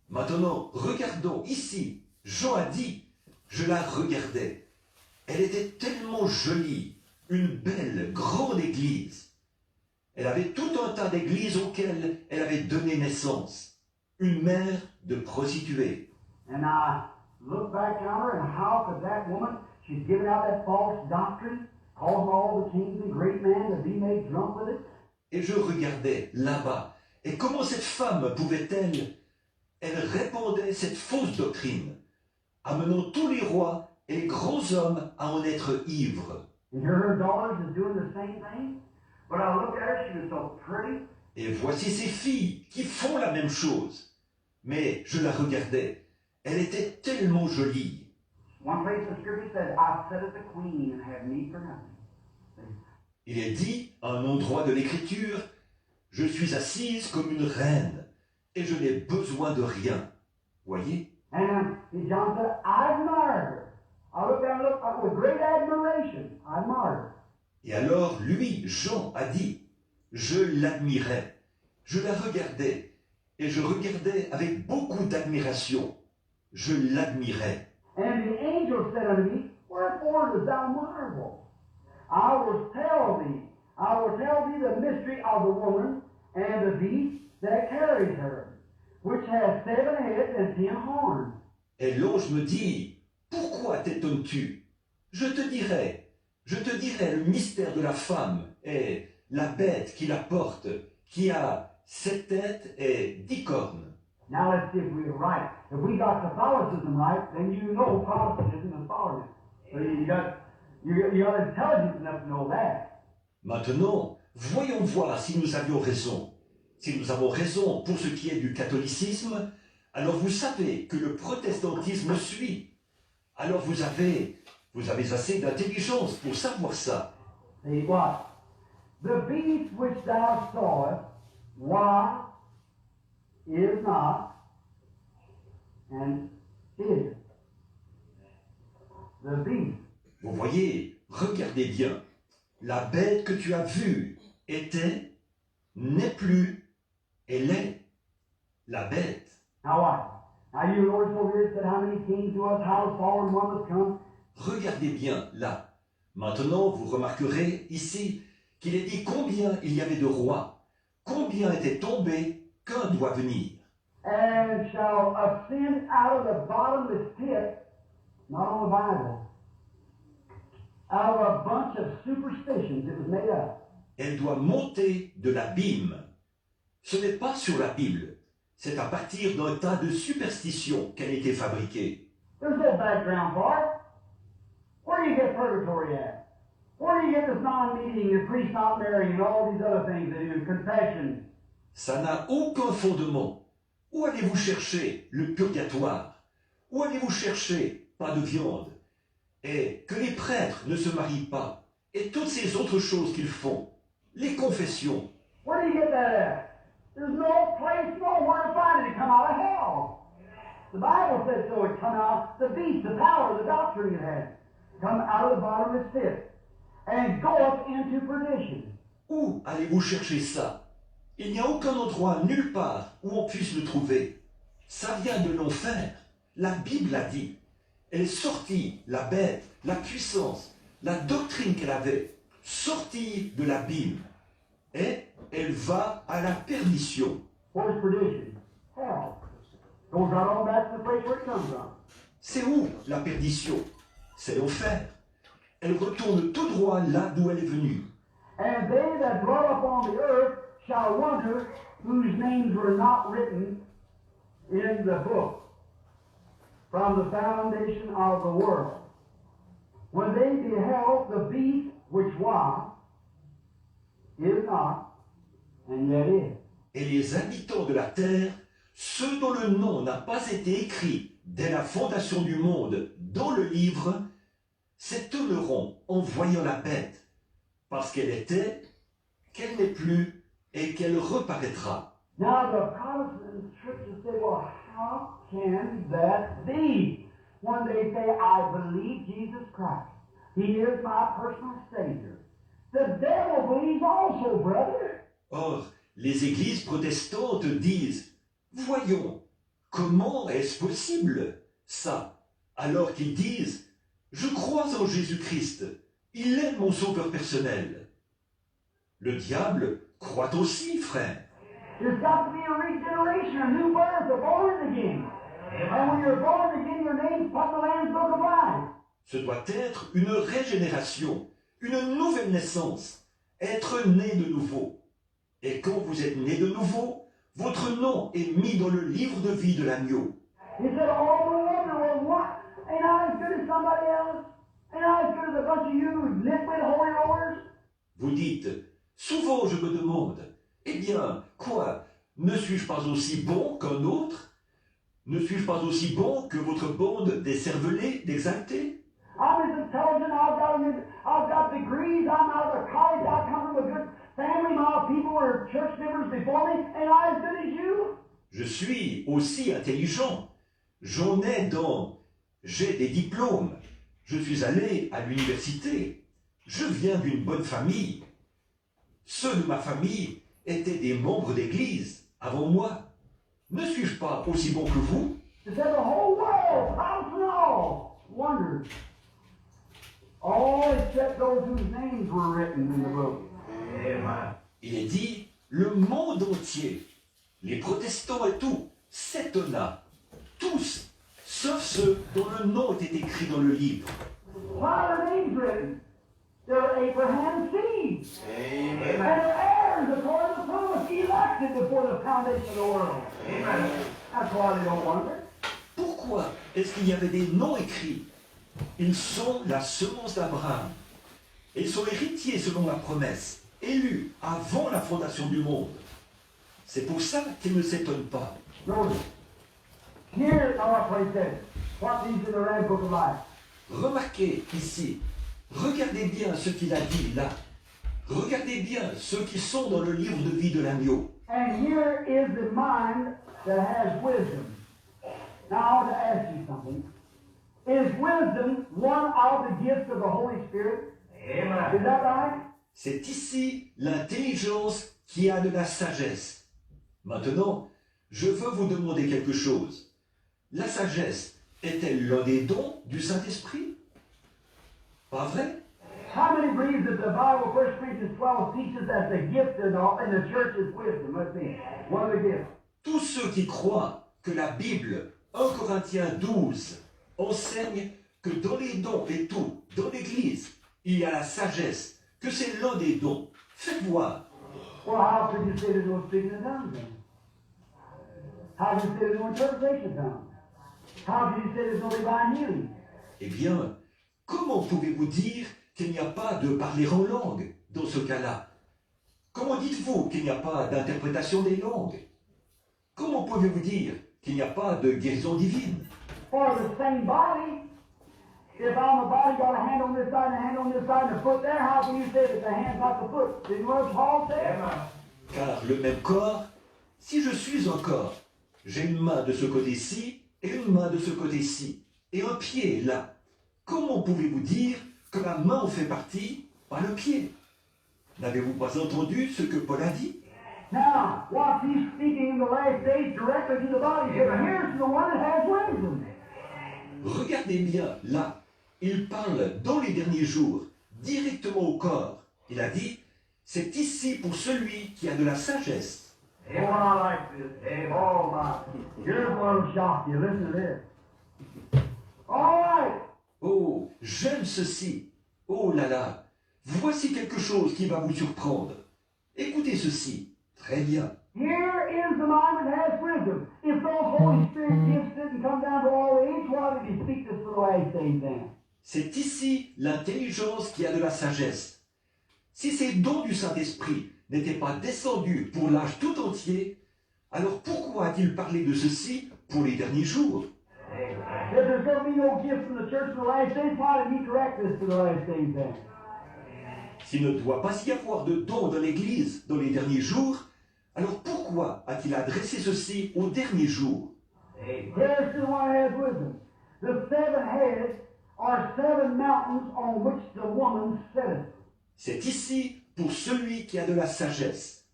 maintenant, regardons ici. Jean a dit, je la regardais. Elle était tellement jolie, une belle, grande église. Elle avait tout un tas d'églises auxquelles elle avait donné naissance. Une mère de prostituées. And I looked back on her, and how could that woman, she's given out that false doctrine, causing all the kings and great men to be made drunk with it. Et je regardais là-bas. Et comment cette femme pouvait-elle? Elle répandait cette fausse doctrine, amenant tous les rois et les grands hommes à en être ivres. And here her daughters is doing the same thing. But I looked at her, she was so pretty. Et voici ces filles qui font la même chose. Mais je la regardais. Elle était tellement jolie. One place the scripture said, I sat as a queen and had need for nothing. Il est dit à un endroit de l'Écriture, je suis assise comme une reine et je n'ai besoin de rien. Voyez? And John said, I admired her. I looked at her with great admiration. I admired her. Et alors lui, Jean, a dit, je l'admirais, je la regardais, et je regardais avec beaucoup d'admiration. Je l'admirais. And the angel said unto me, wherefore dost thou marvel? I will tell thee the mystery of the woman and the beast that carries her, which has 7 heads and 10 horns. Et l'ange me dit, pourquoi t'étonnes-tu? Je te dirai le mystère de la femme et la bête qui la porte, qui a 7 têtes et 10 cornes. Now let's see if we're right. If we got Catholicism right, then you know Protestantism is following it. So you got intelligence enough to know that. Maintenant, voyons voir si nous avions raison. Si nous avons raison pour ce qui est du catholicisme, alors vous savez que le protestantisme suit. Alors vous avez assez d'intelligence pour savoir ça. See what? The beast which thou sawest, why is not, and is. The beast. Vous voyez, regardez bien. La bête que tu as vue était, n'est plus Elle est la bête. Now what? Now you notice over here it said how many kings there was, how was fallen, one was come. Regardez bien là. Maintenant, vous remarquerez ici qu'il est dit combien il y avait de rois, combien étaient tombés, qu'un doit venir. And shall ascend out of the bottomless pit, not on the Bible, out of a bunch of superstitions it was made up. Elle doit monter de l'abîme. Ce n'est pas sur la Bible, c'est à partir d'un tas de superstitions qu'elle a été fabriquée. There's no background for it. Where do you get purgatory at? Where do you get this non-meeting, the priest not marrying, and all these other things they do, confession? Ça n'a aucun fondement. Où allez-vous chercher le purgatoire? Où allez-vous chercher pas de viande? Et que les prêtres ne se marient pas? Et toutes ces autres choses qu'ils font? Les confessions. Where do you get that at? There's no place, nowhere to find it. It come out of hell. The Bible says so. It come out, the beast, the power, the doctrine it had, come out of the bottomless pit and goeth into perdition. Où allez-vous chercher ça? Il n'y a aucun endroit, nulle part, où on puisse le trouver. Ça vient de l'enfer. La Bible a dit. Elle est sortie, la bête, la puissance, la doctrine qu'elle avait, sortie de l'abîme. Et elle va à la perdition. Where's perdition? Hell. Goes right on back to the place where it comes from. C'est où la perdition? C'est l'enfer. Elle retourne tout droit là d'où elle est venue. And they that dwell upon the earth shall wonder whose names were not written in the book from the foundation of the world. When they beheld the beast which was, is not, and yet is. Et les habitants de la terre, ceux dont le nom n'a pas été écrit dès la fondation du monde dans le livre, s'étonneront en voyant la bête, parce qu'elle était, qu'elle n'est plus et qu'elle reparaîtra. Now the Protestant churches say, well, how can that be? When they say, I believe Jesus Christ. He is my personal Savior. The devil believes also, brother. Or, les églises protestantes disent, voyons, comment est-ce possible, ça, alors qu'ils disent, je crois en Jésus-Christ, il est mon sauveur personnel. Le diable croit aussi, frère. There's got to be a regeneration, a new birth, a born again. And when you're born again, your name's put in the Lamb's Book of Life. Ce doit être une régénération, une nouvelle naissance, être né de nouveau. Et quand vous êtes né de nouveau, votre nom est mis dans le livre de vie de l'agneau. He said, oh, no wonder, well, what? Ain't I as good as somebody else? Ain't I as good as a bunch of you nitwit holy rollers? Vous dites, souvent je me demande, eh bien, quoi, ne suis-je pas aussi bon qu'un autre? Ne suis-je pas aussi bon que votre bande des cervelés, d'exaltés? I'm as intelligent, I've got degrees, I'm out of college, I come from a good family, my people were church members before me, ain't I as good as you? Je suis aussi intelligent. J'ai des diplômes. Je suis allé à l'université. Je viens d'une bonne famille. Ceux de ma famille étaient des membres d'église avant moi. Ne suis-je pas aussi bon que vous? He said the whole world, Protestant and all, wondered. All except those whose names were written in the book. Amen. Il est dit, le monde entier, les protestants et tout, s'étonna. Tous, sauf ceux dont le nom était écrit dans le livre. Why are their names written? They're Abraham's seed. Amen. And they're heirs according to the promise, elected before the foundation of the world. Amen. That's why they don't wonder. Pourquoi est-ce qu'il y avait des noms écrits? Ils sont la semence d'Abraham. Ils sont héritiers selon la promesse, élus avant la fondation du monde. C'est pour ça qu'ils ne s'étonnent pas. Notice. Here, now what he says. What these in the Lamb's Book of Life. Remarquez ici, regardez bien ce qu'il a dit là. Regardez bien ceux qui sont dans le livre de vie de l'agneau. And here is the mind that has wisdom. Now I want to ask you something. Is wisdom one of the gifts of the Holy Spirit? Amen. Is that right? C'est ici l'intelligence qui a de la sagesse. Maintenant, je veux vous demander quelque chose. La sagesse est-elle l'un des dons du Saint-Esprit? Pas vrai? How many believe that the Bible, 1 Corinthians 12, teaches that the gift in the church is wisdom? Let's see. What are the gifts? Tous ceux qui croient que la Bible, 1 Corinthiens 12, enseigne que dans les dons et tout, dans l'Église, il y a la sagesse, que c'est l'un des dons. Faites voir. Well, how could you say there's no speaking in tongues then? How could you say there's no interpretation of tongues? How could you say there's no divine healing? Eh bien, comment pouvez-vous dire qu'il n'y a pas de parler en langue dans ce cas-là? Comment dites-vous qu'il n'y a pas d'interprétation des langues? Comment pouvez-vous dire qu'il n'y a pas de guérison divine? For the same body, if I'm a body, got a hand on this side and a hand on this side and a foot there, how can you say that the hand's not the foot? Didn't what Paul said? Car le même corps, si je suis un corps, j'ai une main de ce côté-ci et une main de ce côté-ci, et un pied là. Comment pouvez-vous dire que la main en fait partie, pas le pied? N'avez-vous pas entendu ce que Paul a dit? Now, what he's speaking in the last days directly to the body. He said, here's the one that has wisdom. Regardez bien, là, il parle dans les derniers jours, directement au corps. Il a dit, c'est ici pour celui qui a de la sagesse. Hey, what I like this. Hey, oh my. Here's what'll shock you. Listen to this. All right. Oh, j'aime ceci. Oh là là, voici quelque chose qui va vous surprendre. Écoutez ceci. Très bien. Here is the mind that has wisdom. If those Holy Spirit gifts didn't come down to all age, why did he speak this for the last days then? C'est ici l'intelligence qui a de la sagesse. Si ces dons du Saint-Esprit n'étaient pas descendus pour l'âge tout entier, alors pourquoi a-t-il parlé de ceci pour les derniers jours? If there's going to be no gifts in the church in the last days, why did he correct this for the last days then? S'il ne doit pas y avoir de dons dans l'Église dans les derniers jours, alors pourquoi a-t-il adressé ceci aux derniers jours? Here's the one that has wisdom. The 7 heads are 7 mountains on which the woman sitteth. C'est ici pour celui qui a de la sagesse.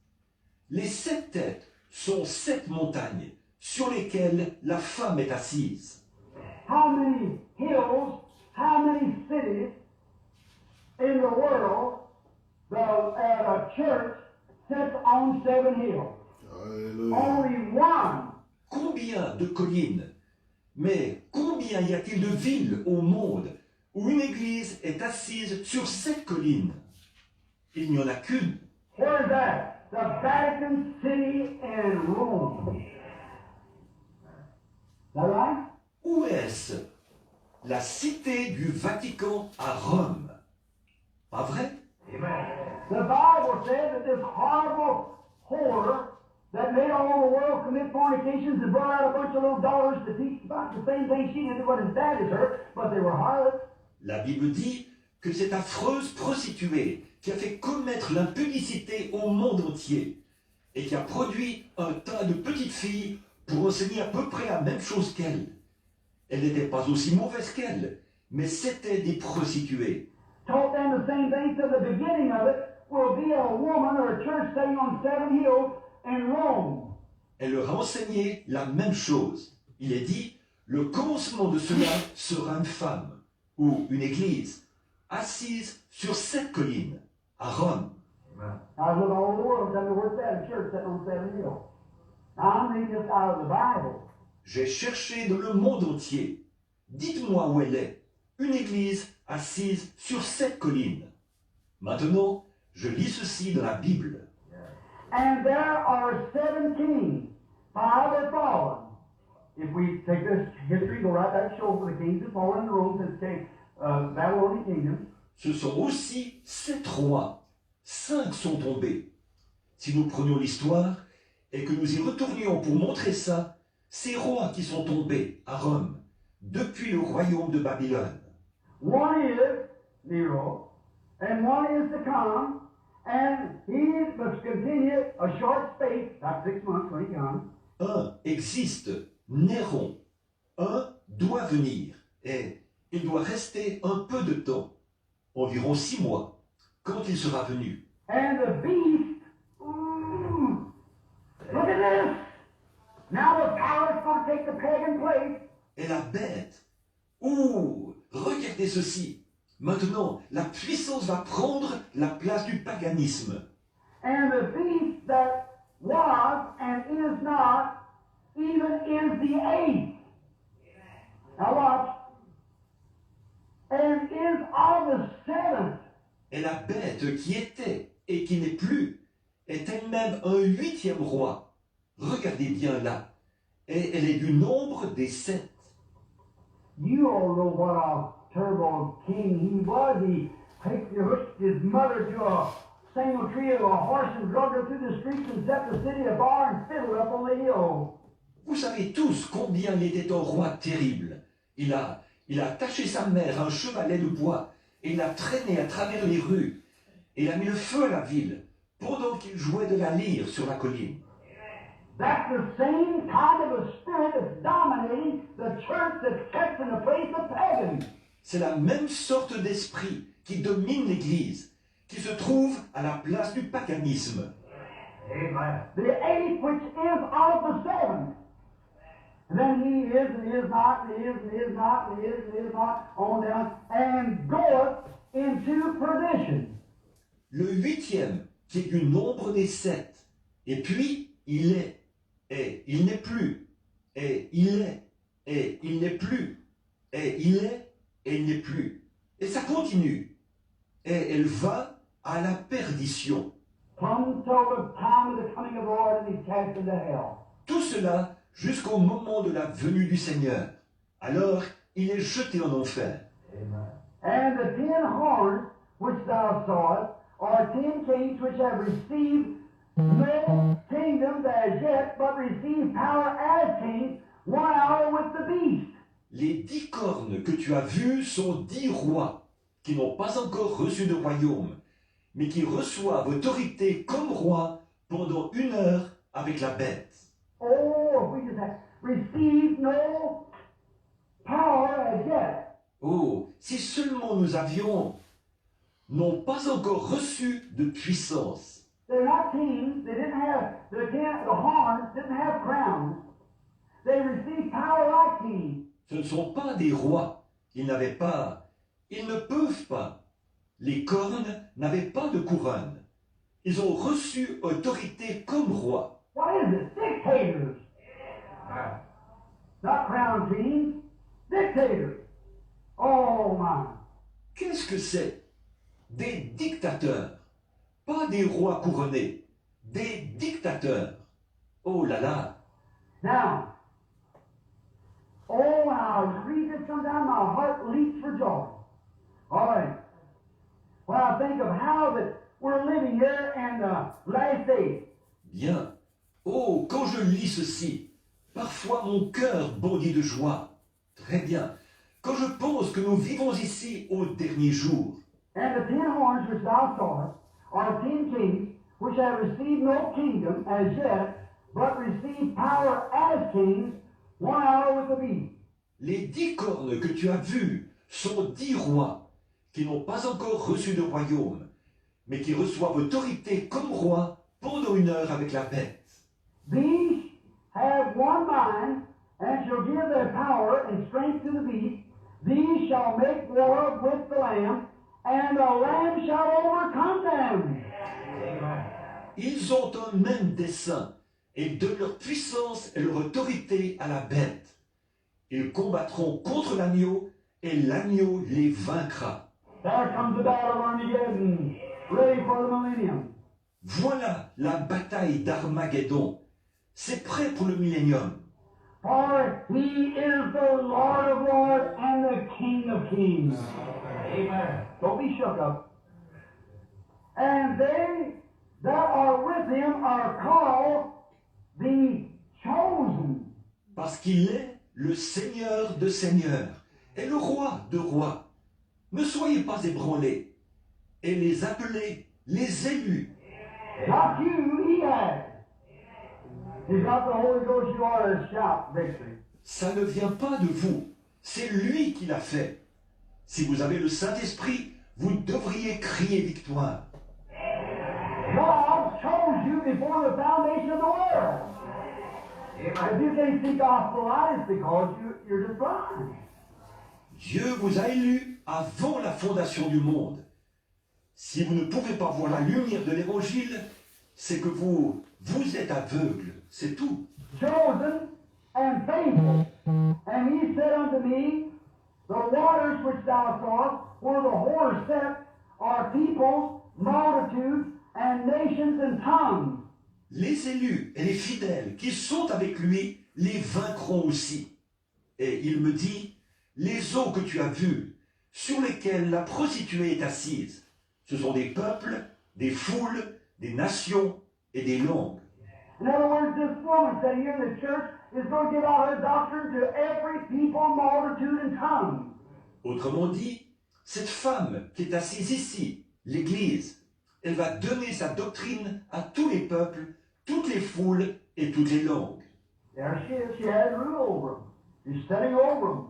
Les 7 têtes sont 7 montagnes sur lesquelles la femme est assise. How many hills, how many cities in the world a church sits on 7 hills? Alléluia. Only one. Combien de collines, mais combien y a-t-il de villes au monde où une église est assise sur 7 collines? Il n'y en a qu'une. Where is that? The Vatican City in Rome. Is that right? Où est-ce? La cité du Vatican à Rome. Pas vrai? The Bible says that this horrible whore that made all over the world commit fornications and brought out a bunch of little daughters to teach about the same thing she did, what as bad as her, but they were harlots. La Bible dit que cette affreuse prostituée qui a fait commettre l'impudicité au monde entier et qui a produit un tas de petites filles pour enseigner à peu près la même chose qu'elle. Elle n'était pas aussi mauvaise qu'elle, mais c'était des prostituées. Taught them the same thing, so the beginning of it will be a woman or a church sitting on 7 hills in Rome. Elle leur a enseigné la même chose. Il est dit, le commencement de cela sera une femme ou une église assise sur 7 collines à Rome. I was looking all over the world, tell me where's that, a church sitting on 7 hills. Now I'm reading this out of the Bible. J'ai cherché dans le monde entier. Dites-moi où elle est. Une église assise sur 7 collines. Maintenant, je lis ceci dans la Bible. And there are 7 kings, 5 are fallen. If we take this history, go right back, show for the kings that fallen in Rome since the Babylonian kingdom. Ce sont aussi 7 rois. 5 sont tombés. Si nous prenions l'histoire et que nous y retournions pour montrer ça, ces rois qui sont tombés à Rome depuis le royaume de Babylone. One is Nero, and one is to come, and he must continue a short space, about 6 months when he comes. Un existe, Néron. Un doit venir, et il doit rester un peu de temps, environ 6 mois, quand il sera venu. And the beast, ooh, look at this. take the pagan place. Et la bête, ouh, regardez ceci. Maintenant, la puissance va prendre la place du paganisme. And the beast that was and is not, even is the eighth. Now watch. And is of the seventh. Et la bête qui était et qui n'est plus est elle-même un huitième roi. Regardez bien là. Et elle est du nombre des sept. You all know what a terrible king he was. He hooked his mother to a single tree of a horse and drug her through the streets and set the city abar and fiddled up on the hill. Vous savez tous combien il était un roi terrible. Il a attaché sa mère à un chevalet de bois et il l'a traîné à travers les rues. Et il a mis le feu à la ville pendant qu'il jouait de la lyre sur la colline. That's the same kind of a spirit that's dominating the church that's kept in the place of pagans. C'est la même sorte d'esprit qui domine l'Église, qui se trouve à la place du paganisme. Amen. The eighth, which is of the seven. And then he is and is not, and is and is not, and is and is not, on down, and goeth into perdition. Le huitième, qui est du nombre des sept. Et puis, il est, et il n'est plus, et il est, et il n'est plus, et il est, et il n'est plus. Et ça continue. Et elle va à la perdition. Come till the time of the coming of the Lord, and he's cast into hell. Tout cela jusqu'au moment de la venue du Seigneur. Alors, il est jeté en enfer. Amen. And the 10 horns which thou sawest are 10 kings which have received no kingdoms as yet, but receive power as kings 1 hour with the beast. Les 10 cornes que tu as vues sont 10 rois qui n'ont pas encore reçu de royaume, mais qui reçoivent autorité comme rois pendant 1 heure avec la bête. Oh, if we just have received no power as yet. Oh, si seulement nous avions n'ont pas encore reçu de puissance. They're not kings. They didn't have the horns didn't have crowns. They received power like kings. Ce ne sont pas des rois. Ils ne peuvent pas. Les cornes n'avaient pas de couronne. Ils ont reçu autorité comme rois. What is it? Dictators. Not crown kings. Dictators. Oh my. Qu'est-ce que c'est? Des dictateurs. Pas des rois couronnés. Des dictateurs. Oh là là. Now, oh, when I read this sometimes, my heart leaps for joy. All right. When I think of how that we're living here in the last days. Bien. Oh, quand je lis ceci, parfois mon cœur bondit de joie. Très bien. Quand je pense que nous vivons ici au dernier jour. And the 10 horns which thou sawest are 10 kings which have received no kingdom as yet, but receive power as kings 1 hour with the beast. Les 10 cornes que tu as vues sont 10 rois qui n'ont pas encore reçu de royaume, mais qui reçoivent autorité comme rois pendant 1 heure avec la bête. These have one mind, and shall give their power and strength to the beast. These shall make war with the Lamb, and the Lamb shall overcome them. Ils ont un même dessein, et donnent leur puissance et leur autorité à la bête. Ils combattront contre l'agneau, et l'agneau les vaincra. There comes the battle of Armageddon, ready for the millennium. Voilà la bataille d'Armageddon. C'est prêt pour le millénium. For he is the Lord of lords and the King of kings. Amen. Don't be shook up. And they that are with him are called the chosen. Parce qu'il est le Seigneur de seigneurs et le Roi de rois. Ne soyez pas ébranlés. Et les appelés, les élus. Not you, he has. He's got the Holy Ghost, you ought to shout victory. Ça ne vient pas de vous. C'est lui qui l'a fait. Si vous avez le Saint-Esprit, vous devriez crier victoire. God chose you before the foundation of the world. If you can't see gospel light, it's because you're just blind. Dieu vous a élus avant la fondation du monde. Si vous ne pouvez pas voir la lumière de l'évangile, c'est que vous êtes aveugle, c'est tout. Chosen and faithful. And he said unto me, the waters which thou sawest, where the whore sat, are peoples, multitudes, and nations and tongues. Les élus et les fidèles qui sont avec lui les vaincront aussi. Et il me dit, les eaux que tu as vues, sur lesquelles la prostituée est assise, ce sont des peuples, des foules, des nations et des langues. In other words, this woman sitting here in the church is going to give out her doctrine to every people, multitude, and tongue. Autrement dit, cette femme qui est assise ici, l'Église, elle va donner sa doctrine à tous les peuples, toutes les foules et toutes les langues. There she is. She has rule over them. She's setting over them.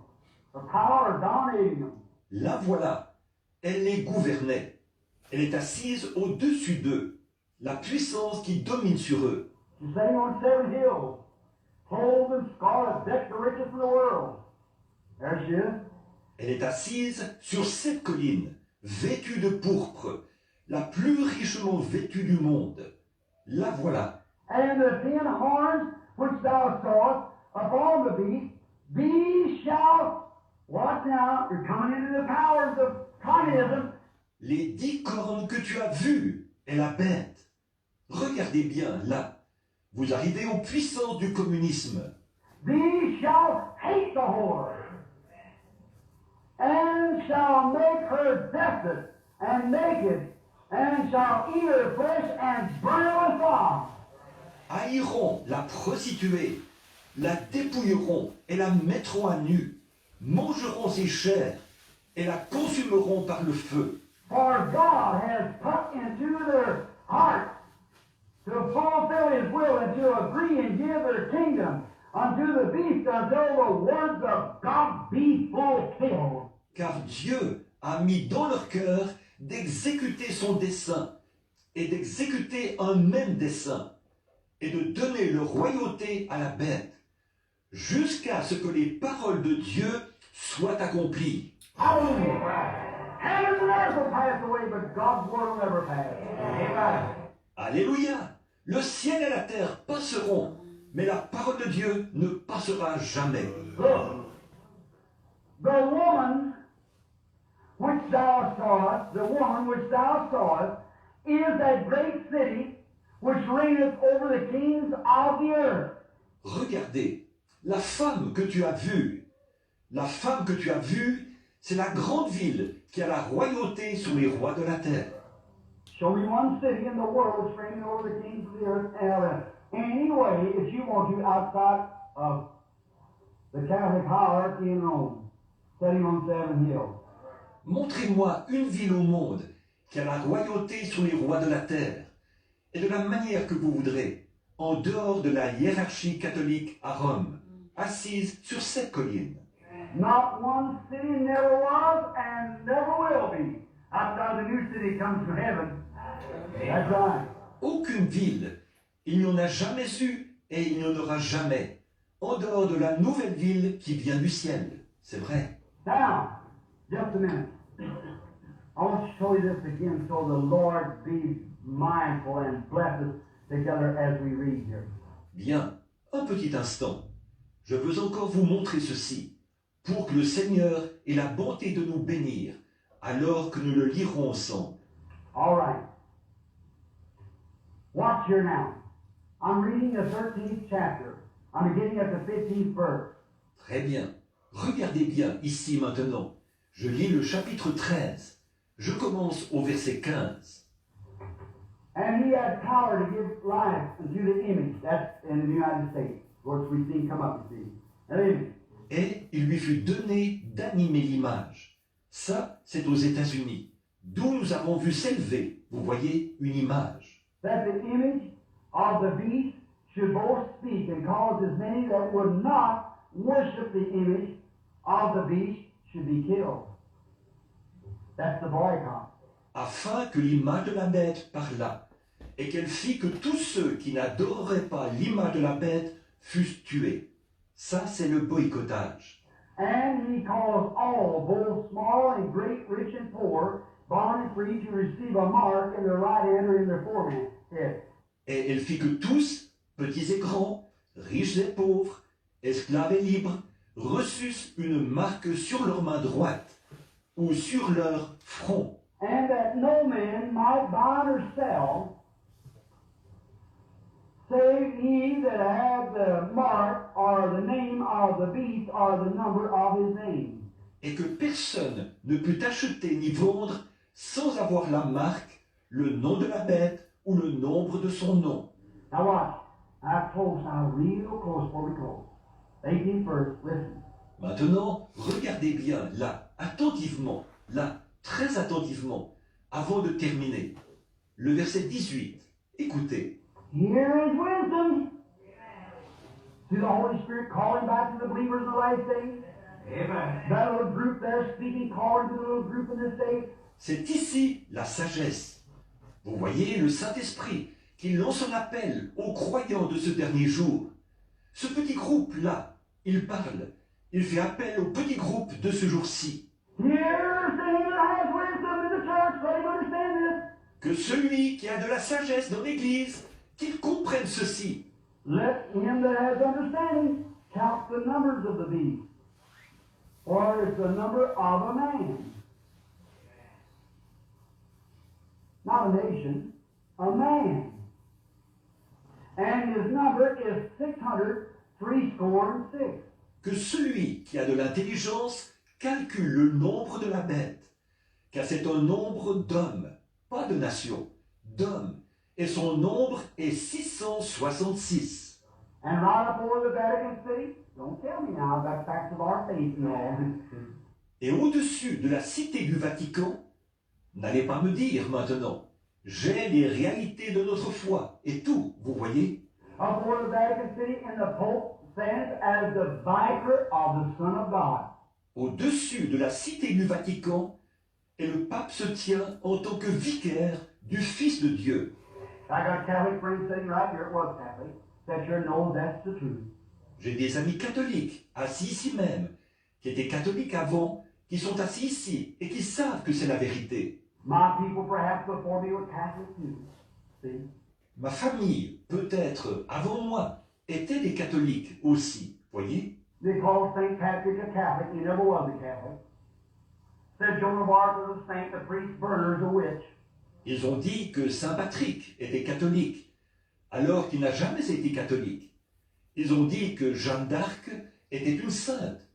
The power is dominating them. La voilà, elle les gouvernait. Elle est assise au-dessus d'eux, la puissance qui domine sur eux. She's sitting on 7 hills, clothed in scarlet, decked the richest in the world. There she is. Elle est assise sur cette colline, vêtue de pourpre, la plus richement vêtue du monde. La voilà. And the 10 horns which thou sawest upon the beast, these shall, what now? You're coming into the powers of communism. Les 10 cornes que tu as vues est la bête. Regardez bien là. Vous arrivez aux puissances du communisme. These shall hate the whore, and shall make her desolate and naked, and shall eat her flesh and burn her with fire. Haïront la prostituée, la dépouilleront et la mettront à nu, mangeront ses chairs et la consumeront par le feu. For God has put into their heart to fulfill His will and to agree and give their kingdom unto the beast until the words of God be fulfilled. Car Dieu a mis dans leur cœur d'exécuter son dessein et d'exécuter un même dessein et de donner leur royauté à la bête jusqu'à ce que les paroles de Dieu soient accomplies. Hallelujah. Heaven and earth will pass away, but God's word will never pass. Amen. Alléluia! Le ciel et la terre passeront, mais la parole de Dieu ne passera jamais. Look, the woman which thou sawest, is that great city which reigneth over the kings of the earth. Regardez, la femme que tu as vue, c'est la grande ville qui a la royauté sur les rois de la terre. Show me one city in the world that's reigning over the kings of the earth. In any way, if you want to, outside of the Catholic hierarchy in Rome, sitting on 7 hills. Montrez-moi une ville au monde qui a la royauté sur les rois de la terre, et de la manière que vous voudrez, en dehors de la hiérarchie catholique à Rome, assise sur cette colline. Not one city never was and never will be. Outside the new city comes from heaven. That's right. Aucune ville, il n'y en a jamais eu et il n'y en aura jamais, en dehors de la nouvelle ville qui vient du ciel. C'est vrai. Now, just a minute. I want to show you this again so the Lord be mindful and bless us together as we read here. Bien, un petit instant. Je veux encore vous montrer ceci, pour que le Seigneur ait la bonté de nous bénir, alors que nous le lirons ensemble. All right. Watch here now. I'm reading the 13th chapter. I'm beginning at the 15th verse. Très bien. Regardez bien ici maintenant. Je lis le chapitre 13. Je commence au verset 15. And he had power to give life unto the image. That's in the United States. Of course, we've seen come up, you see. An image. Et il lui fut donné d'animer l'image. Ça, c'est aux États-Unis, d'où nous avons vu s'élever, vous voyez, une image. That the image of the beast should both speak and cause as many that would not worship the image of the beast should be killed. That's the boycott. Afin que l'image de la bête parlât, et qu'elle fit que tous ceux qui n'adoreraient pas l'image de la bête fussent tués. Ça, c'est le boycottage. And he calls all, both small and great, rich and poor, bond and free, to receive a mark in their right hand or in their forehead. Et elle fit que tous, petits et grands, riches et pauvres, esclaves et libres, reçussent une marque sur leur main droite ou sur leur front. And that no man might buy or sell, save he that had the mark or the name of the beast or the number of his name. Et que personne ne put acheter ni vendre sans avoir la marque, le nom de la bête ou le nombre de son nom. Now watch. Now close, now real close before we close. 18 first, listen. Maintenant, regardez bien, là, attentivement, là, très attentivement, avant de terminer. Le verset 18, écoutez. Here is wisdom. See the Holy Spirit calling back to the believers in the last days? Amen. That little group there speaking, calling to the little group in this day. C'est ici la sagesse. Vous voyez le Saint-Esprit qui lance un appel aux croyants de ce dernier jour. Ce petit groupe-là, il parle. Il fait appel au petit groupe de ce jour-ci. Here's the him that has wisdom in the church. Let him understand this. Que celui qui a de la sagesse dans l'Église, qu'il comprenne ceci. Let him that has understanding count the numbers of the beast, for it's the number of a man. Not a nation, a man. And his number is 666. Que celui qui a de l'intelligence calcule le nombre de la bête, car c'est un nombre d'hommes, pas de nations, d'hommes, et son nombre est 666. And right up over the Vatican City, don't tell me now about facts of our faith and all. Et au-dessus de la cité du Vatican, n'allez pas me dire maintenant, j'ai les réalités de notre foi et tout, vous voyez. Up over the Vatican City, and the Pope stands as the vicar of the Son of God. Au-dessus de la cité du Vatican, et le pape se tient en tant que vicaire du Fils de Dieu. I got a Catholic friend sitting right here, it was Catholic, that sure knows that's the truth. J'ai des amis catholiques, assis ici même, qui étaient catholiques avant, qui sont assis ici et qui savent que c'est la vérité. My people perhaps before me were Catholic too. See? Ma famille, peut-être avant moi, étaient des catholiques aussi, voyez. They called St. Patrick a Catholic, he never was a Catholic. Said Joan of Arc was a saint, the priest Berner's a witch. Ils ont dit que Saint Patrick était catholique, alors qu'il n'a jamais été catholique. Ils ont dit que Jeanne d'Arc était une sainte,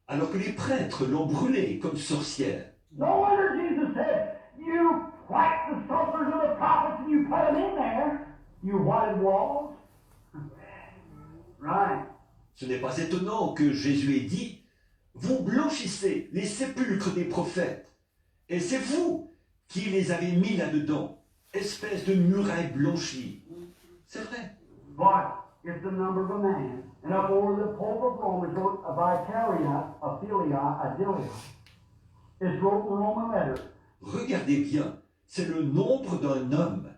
alors que les prêtres l'ont brûlée comme sorcière. No wonder Jesus said, you whack the sepulchres of the prophets and you put them in there, you whited walls. Right. Ce n'est pas étonnant que Jésus ait dit « Vous blanchissez les sépulcres des prophètes, et c'est vous qui les avez mis là-dedans, espèce de muraille blanchie. » C'est vrai. But it's the number of a man. And up over the Pope of Rome is wrote a Vicaria, a Philia, a Dilia. It's wrote in Roman letters. Regardez bien, c'est le nombre d'un homme.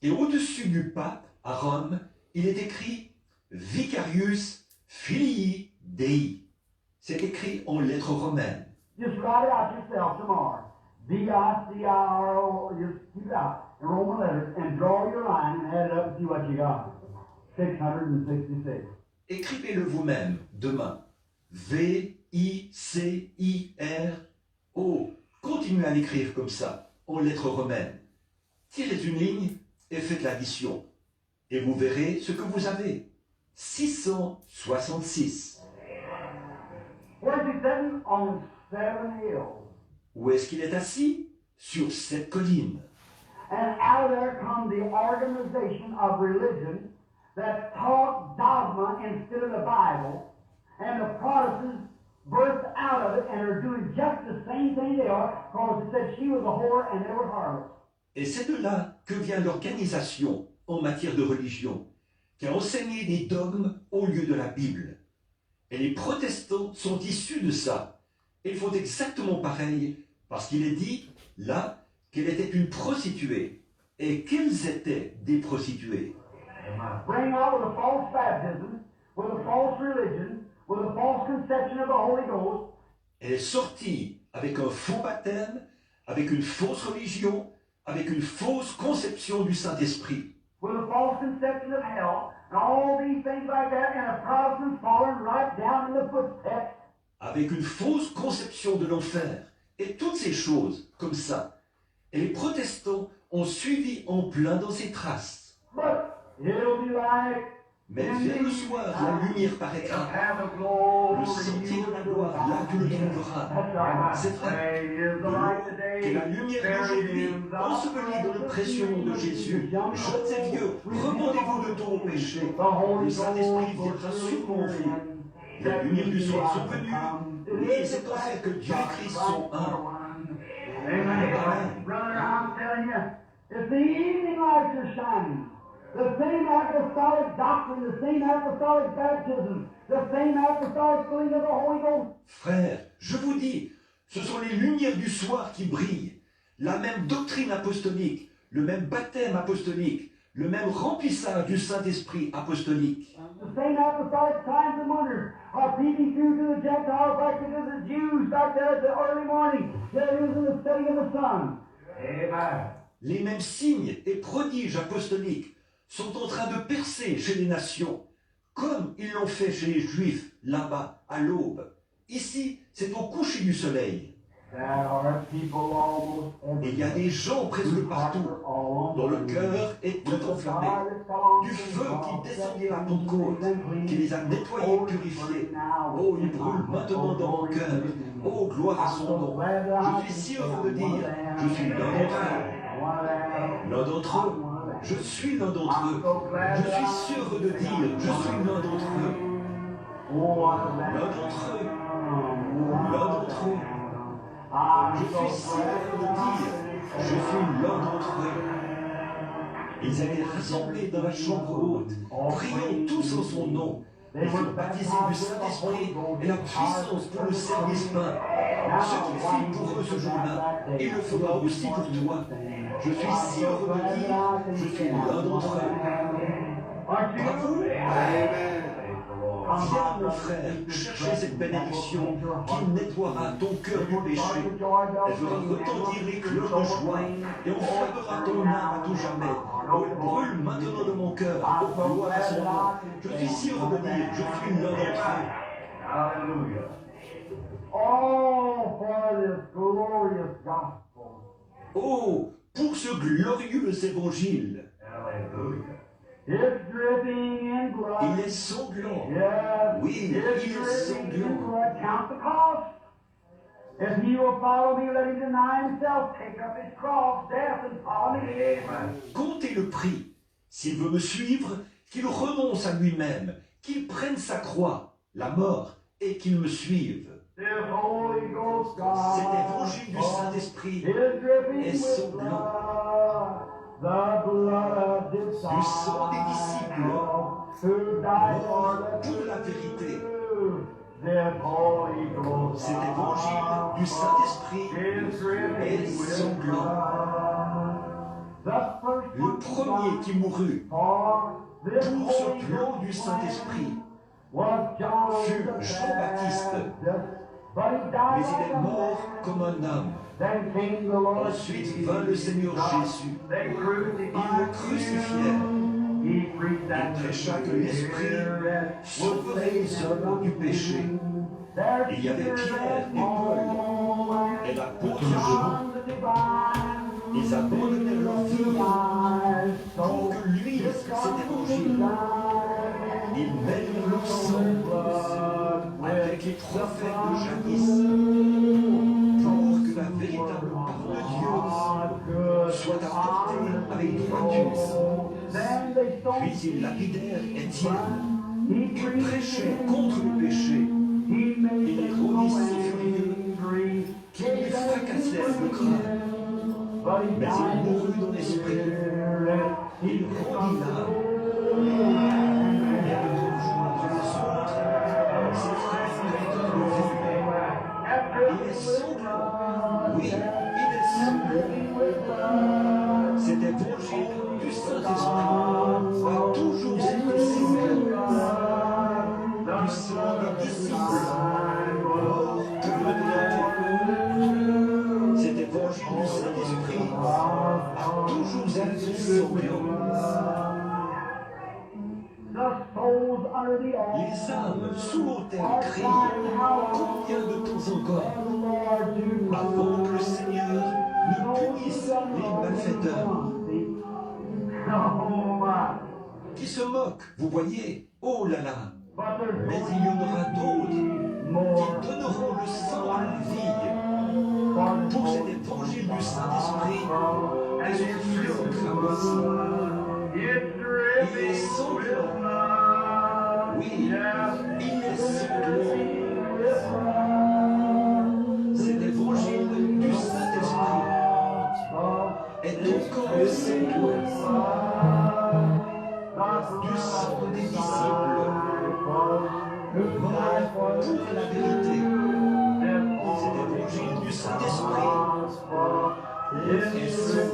Et au-dessus du pape, à Rome, il est écrit Vicarius Filii Dei. C'est écrit en lettres romaines. Just write it out yourself tomorrow. V-I-C-I-R-O, just keep it out in Roman letters and draw your line and add it up and see what you got. 666. Écrivez-le vous-même demain. V-I-C-I-R-O. Continuez à l'écrire comme ça, en lettres romaines. Tirez une ligne et faites l'addition. Et vous verrez ce que vous avez. 666. Where's he sitting? On 7 hills. Où est-ce qu'il est assis? Sur cette colline. And out of there come the organization of religion that taught dogma instead of the Bible, and the Protestants burst out of it and are doing just the same thing they are, because it said she was a whore and they were harlots. Et c'est de là que vient l'organisation en matière de religion, qui a enseigné des dogmes au lieu de la Bible. Et les protestants sont issus de ça. Ils font exactement pareil, parce qu'il est dit, là, qu'elle était une prostituée. Et qu'elles étaient des prostituées. Bring out with a false baptism, with a false religion, with a false conception of the Holy Ghost, Elle est sortie avec un faux baptême, avec une fausse religion, avec une fausse conception du Saint-Esprit, with a false conception of hell, and all these things like that, and a Protestant falling right down in the footsteps. avec une fausse conception de l'enfer, et toutes ces choses comme ça. Et les protestants ont suivi en plein dans ces traces. But it'll be like Mais vers le soir, la lumière paraîtra. have a glory. Le sentier de la gloire, là tu le trouveras. C'est vrai. De l'eau et la lumière d'aujourd'hui, ensevelie dans le précieux nom de Jésus. Jeunes et vieux, remontez-vous de tous vos péchés. Le Saint-Esprit viendra sur vous. Les lumières du soir sont venues. Oui, c'est en fait que Dieu et Christ sont un. Amen. Brother, I'm telling you, if the evening lights are shining, the same apostolic doctrine, the same apostolic baptism, the same apostolic filling of the Holy Ghost. Frères, je vous dis, ce sont les lumières du soir qui brillent. La même doctrine apostolique, le même baptême apostolique, le même remplissage du Saint-Esprit apostolique. The same apostolic signs and wonders are peeping through to the Gentiles like they did the Jews back there at the early morning. There is in the setting of the sun. Amen. Les mêmes signes et prodiges apostoliques sont en train de percer chez les nations, comme ils l'ont fait chez les Juifs là-bas à l'aube. Ici, c'est au coucher du soleil. There are people almost Et il y a des gens presque partout, dont le cœur est tout enflammé, du feu qui descendait à Pentecôte, qui les a nettoyés, purifiés. Oh, il brûle maintenant dans mon cœur. Oh, gloire à son nom. Je suis si heureux de dire, je suis l'un d'entre eux. L'un d'entre eux. Je suis l'un d'entre eux. Je suis si heureux de dire, je suis l'un d'entre eux. L'un d'entre eux. L'un d'entre eux. Je suis si heureux de dire, je suis l'un d'entre eux. Ils étaient rassemblés dans la chambre haute, priant tous en son nom. Ils furent baptisés du Saint-Esprit et la puissance pour le service plein. Ce qu'il fit pour eux ce jour-là, il le fera aussi pour toi. Je suis si heureux de dire, je suis l'un d'entre eux. Bravo! Viens, mon frère, chercher cette bénédiction qui nettoiera ton cœur du péché. Elle fera retentir les cloches de joie et enflammera ton âme à tout jamais. Oh, elle brûle maintenant de mon cœur. Oh, gloire à son nom. Je suis si heureux de dire, je suis l'un d'entre eux. Hallelujah. Oh, for this glorious gospel. Oh, pour ce glorieux évangile. Hallelujah. It's dripping in blood. Il est sanglant. Yes. Oui, It's il est dripping in sanglant. blood. Count the cost. If he will follow me, let him deny himself, take up his cross, death, and follow me. Amen. Comptez le prix. S'il veut me suivre, qu'il renonce à lui-même, qu'il prenne sa croix, la mort, et qu'il me suive. This Holy Ghost Cet God évangile du Saint-Esprit is dripping est with sanglant. blood. The blood of Du sang des disciples, who died for mort the pour la vérité. This Holy Ghost Cet évangile du Saint-Esprit is dripping est with sanglant. blood. The first Le premier qui mourut for this pour ce Holy plan du Ghost Saint-Esprit was John fut the Jean-Baptiste. But he Mais died il like est a mort man. comme un homme. Then came the Lord Ensuite Jesus. vint le Seigneur Jésus. They Ils crucified le crucifièrent. him. He preached that Il prêcha que the l'Esprit Spirit sauverait les hommes du péché. There Il y avait Pierre et Paul et l'apôtre Jean. John the divine. Ils abandonnèrent leur vie pour que lui, cet évangile, ils mêlent leur sang avec les prophètes de jadis pour que la véritable parole de Dieu soit apportée avec droiture. Puis ils lapidèrent Étienne. Il prêchait contre le péché. Il les rendit si furieux qu'ils lui fracassèrent le crâne. Mais il mourut dans l'esprit. Il rendit l'âme. Et de rejoindre les autres, ses frères avec le vivre. Il est sanglant. Oui, il est sanglant. Cet évangile du Saint-Esprit a toujours été sanglant. under the Les âmes sous l'autel crient. Combien de temps encore avant que le Seigneur ne punisse les malfaiteurs qui se moquent, vous voyez, oh là là. Mais il y en aura d'autres qui donneront le sang de vie pour cet évangile du Saint-Esprit et ce fleuve cramoisi. Il est sanglant. Oui, il est sanglant. Cet évangile du Saint-Esprit est encore sanglant. Du sang des disciples morts pour la vérité. Cet évangile du Saint-Esprit est sanglant.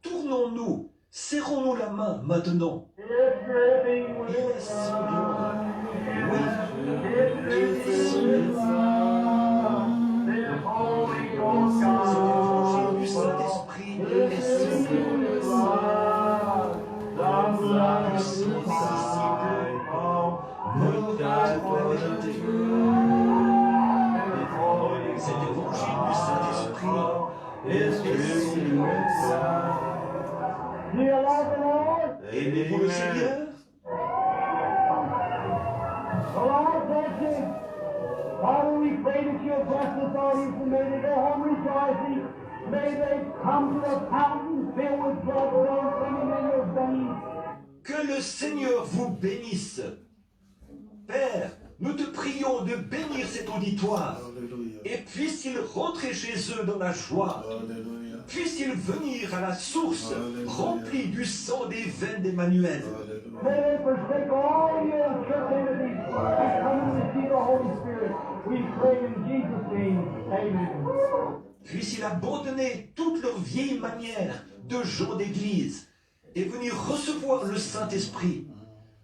Tournons-nous, serrons-nous la main maintenant. Il est sanglant. Oui, il est sanglant. Cet évangile du Saint-Esprit est sanglant. Du sang des disciples morts pour la vérité. Cet évangile du Saint-Esprit est sanglant. Aimez-vous le Seigneur? Father, we pray that you'll bless this audience and may they go home rejoicing. May they come to the fountain filled with blood flowing from in your veins. Que le Seigneur vous bénisse. Père, nous te prions de bénir cet auditoire. Alléluia. Et puisse-t-il rentrer chez eux dans la joie. Alléluia. Puisse-t-il venir à la source Alléluia. remplie du sang des veines d'Emmanuel. Alléluia. May they forsake all your uncertainties and come and receive the Holy Spirit. We pray in Jesus' name. Amen. Puisse-il abandonner toutes leurs vieilles manières de gens d'église et venir recevoir le Saint-Esprit.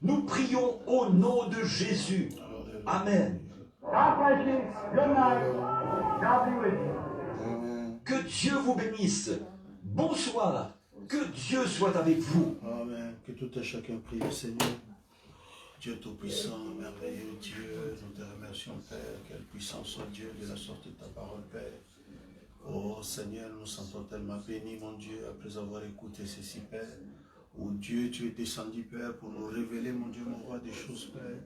Nous prions au nom de Jésus. Amen. God bless you. Good night. God be with you. Amen. Que Dieu vous bénisse. Bonsoir. Que Dieu soit avec vous. Amen. Que tout et chacun prie le Seigneur. Dieu Tout-Puissant, merveilleux Dieu, nous te remercions, Père. Quelle puissance, oh Dieu, de la sortie de ta parole, Père. Oh Seigneur, nous sentons tellement bénis, mon Dieu, après avoir écouté ceci, Père. Oh Dieu, tu es descendu, Père, pour nous révéler, mon Dieu, mon roi, des choses, Père.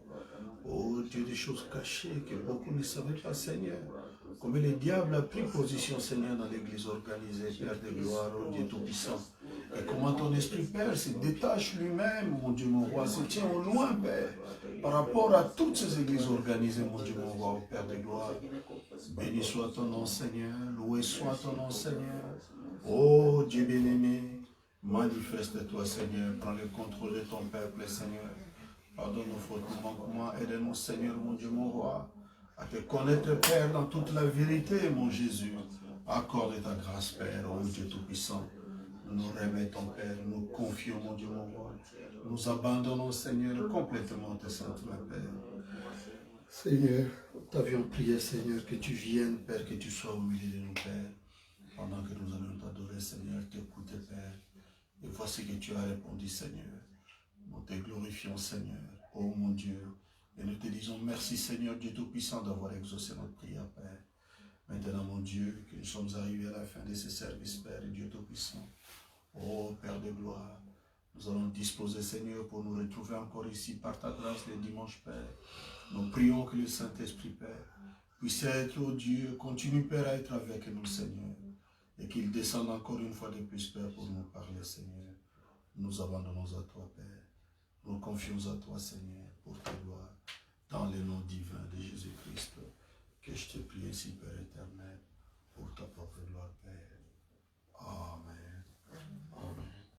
Oh Dieu, des choses cachées que beaucoup ne savaient pas, Seigneur. Comme le diable a pris position, Seigneur, dans l'église organisée, Père de gloire, oh Dieu Tout-Puissant. Et comment ton esprit, Père, se détache lui-même, mon Dieu, mon roi, se tient au loin, Père, par rapport à toutes ces églises organisées, mon Dieu, mon roi, oh Père de gloire. Béni soit ton nom, Seigneur, loué soit ton nom, Seigneur. Oh Dieu bien-aimé, manifeste-toi, Seigneur, prends le contrôle de ton peuple, Seigneur. Pardonne nos fautes, nos manquements, aide-nous, Seigneur, mon Dieu, mon roi, à te connaître, Père, dans toute la vérité, mon Jésus. Accorde ta grâce, Père, oh Dieu Tout-Puissant. Nous remettons, Père, nous confions, mon Dieu, mon roi. Nous abandonnons, Seigneur, complètement tes saintes mains, Père. Seigneur, t'avions prié, Seigneur, que tu viennes, Père, que tu sois au milieu de nous, Père. Pendant que nous allons t'adorer, Seigneur, t'écouter, Père. Et voici que tu as répondu, Seigneur. Nous te glorifions, Seigneur, oh mon Dieu. Et nous te disons merci, Seigneur, Dieu Tout-Puissant, d'avoir exaucé notre prière, Père. Maintenant, mon Dieu, que nous sommes arrivés à la fin de ce service, Père, Dieu Tout-Puissant. Oh Père de gloire, nous allons disposer, Seigneur, pour nous retrouver encore ici par ta grâce le dimanche, Père. Nous prions que le Saint-Esprit, Père, puisse être, oh Dieu, continue, Père, à être avec nous, Seigneur. Et qu'il descende encore une fois de plus, Père, pour nous parler, Seigneur. Nous abandonnons à toi, Père. Nous confions à toi, Seigneur, pour ta gloire. Dans le nom divin de Jésus-Christ, que je te prie ainsi, Père éternel, pour ta propre gloire, Père. Amen.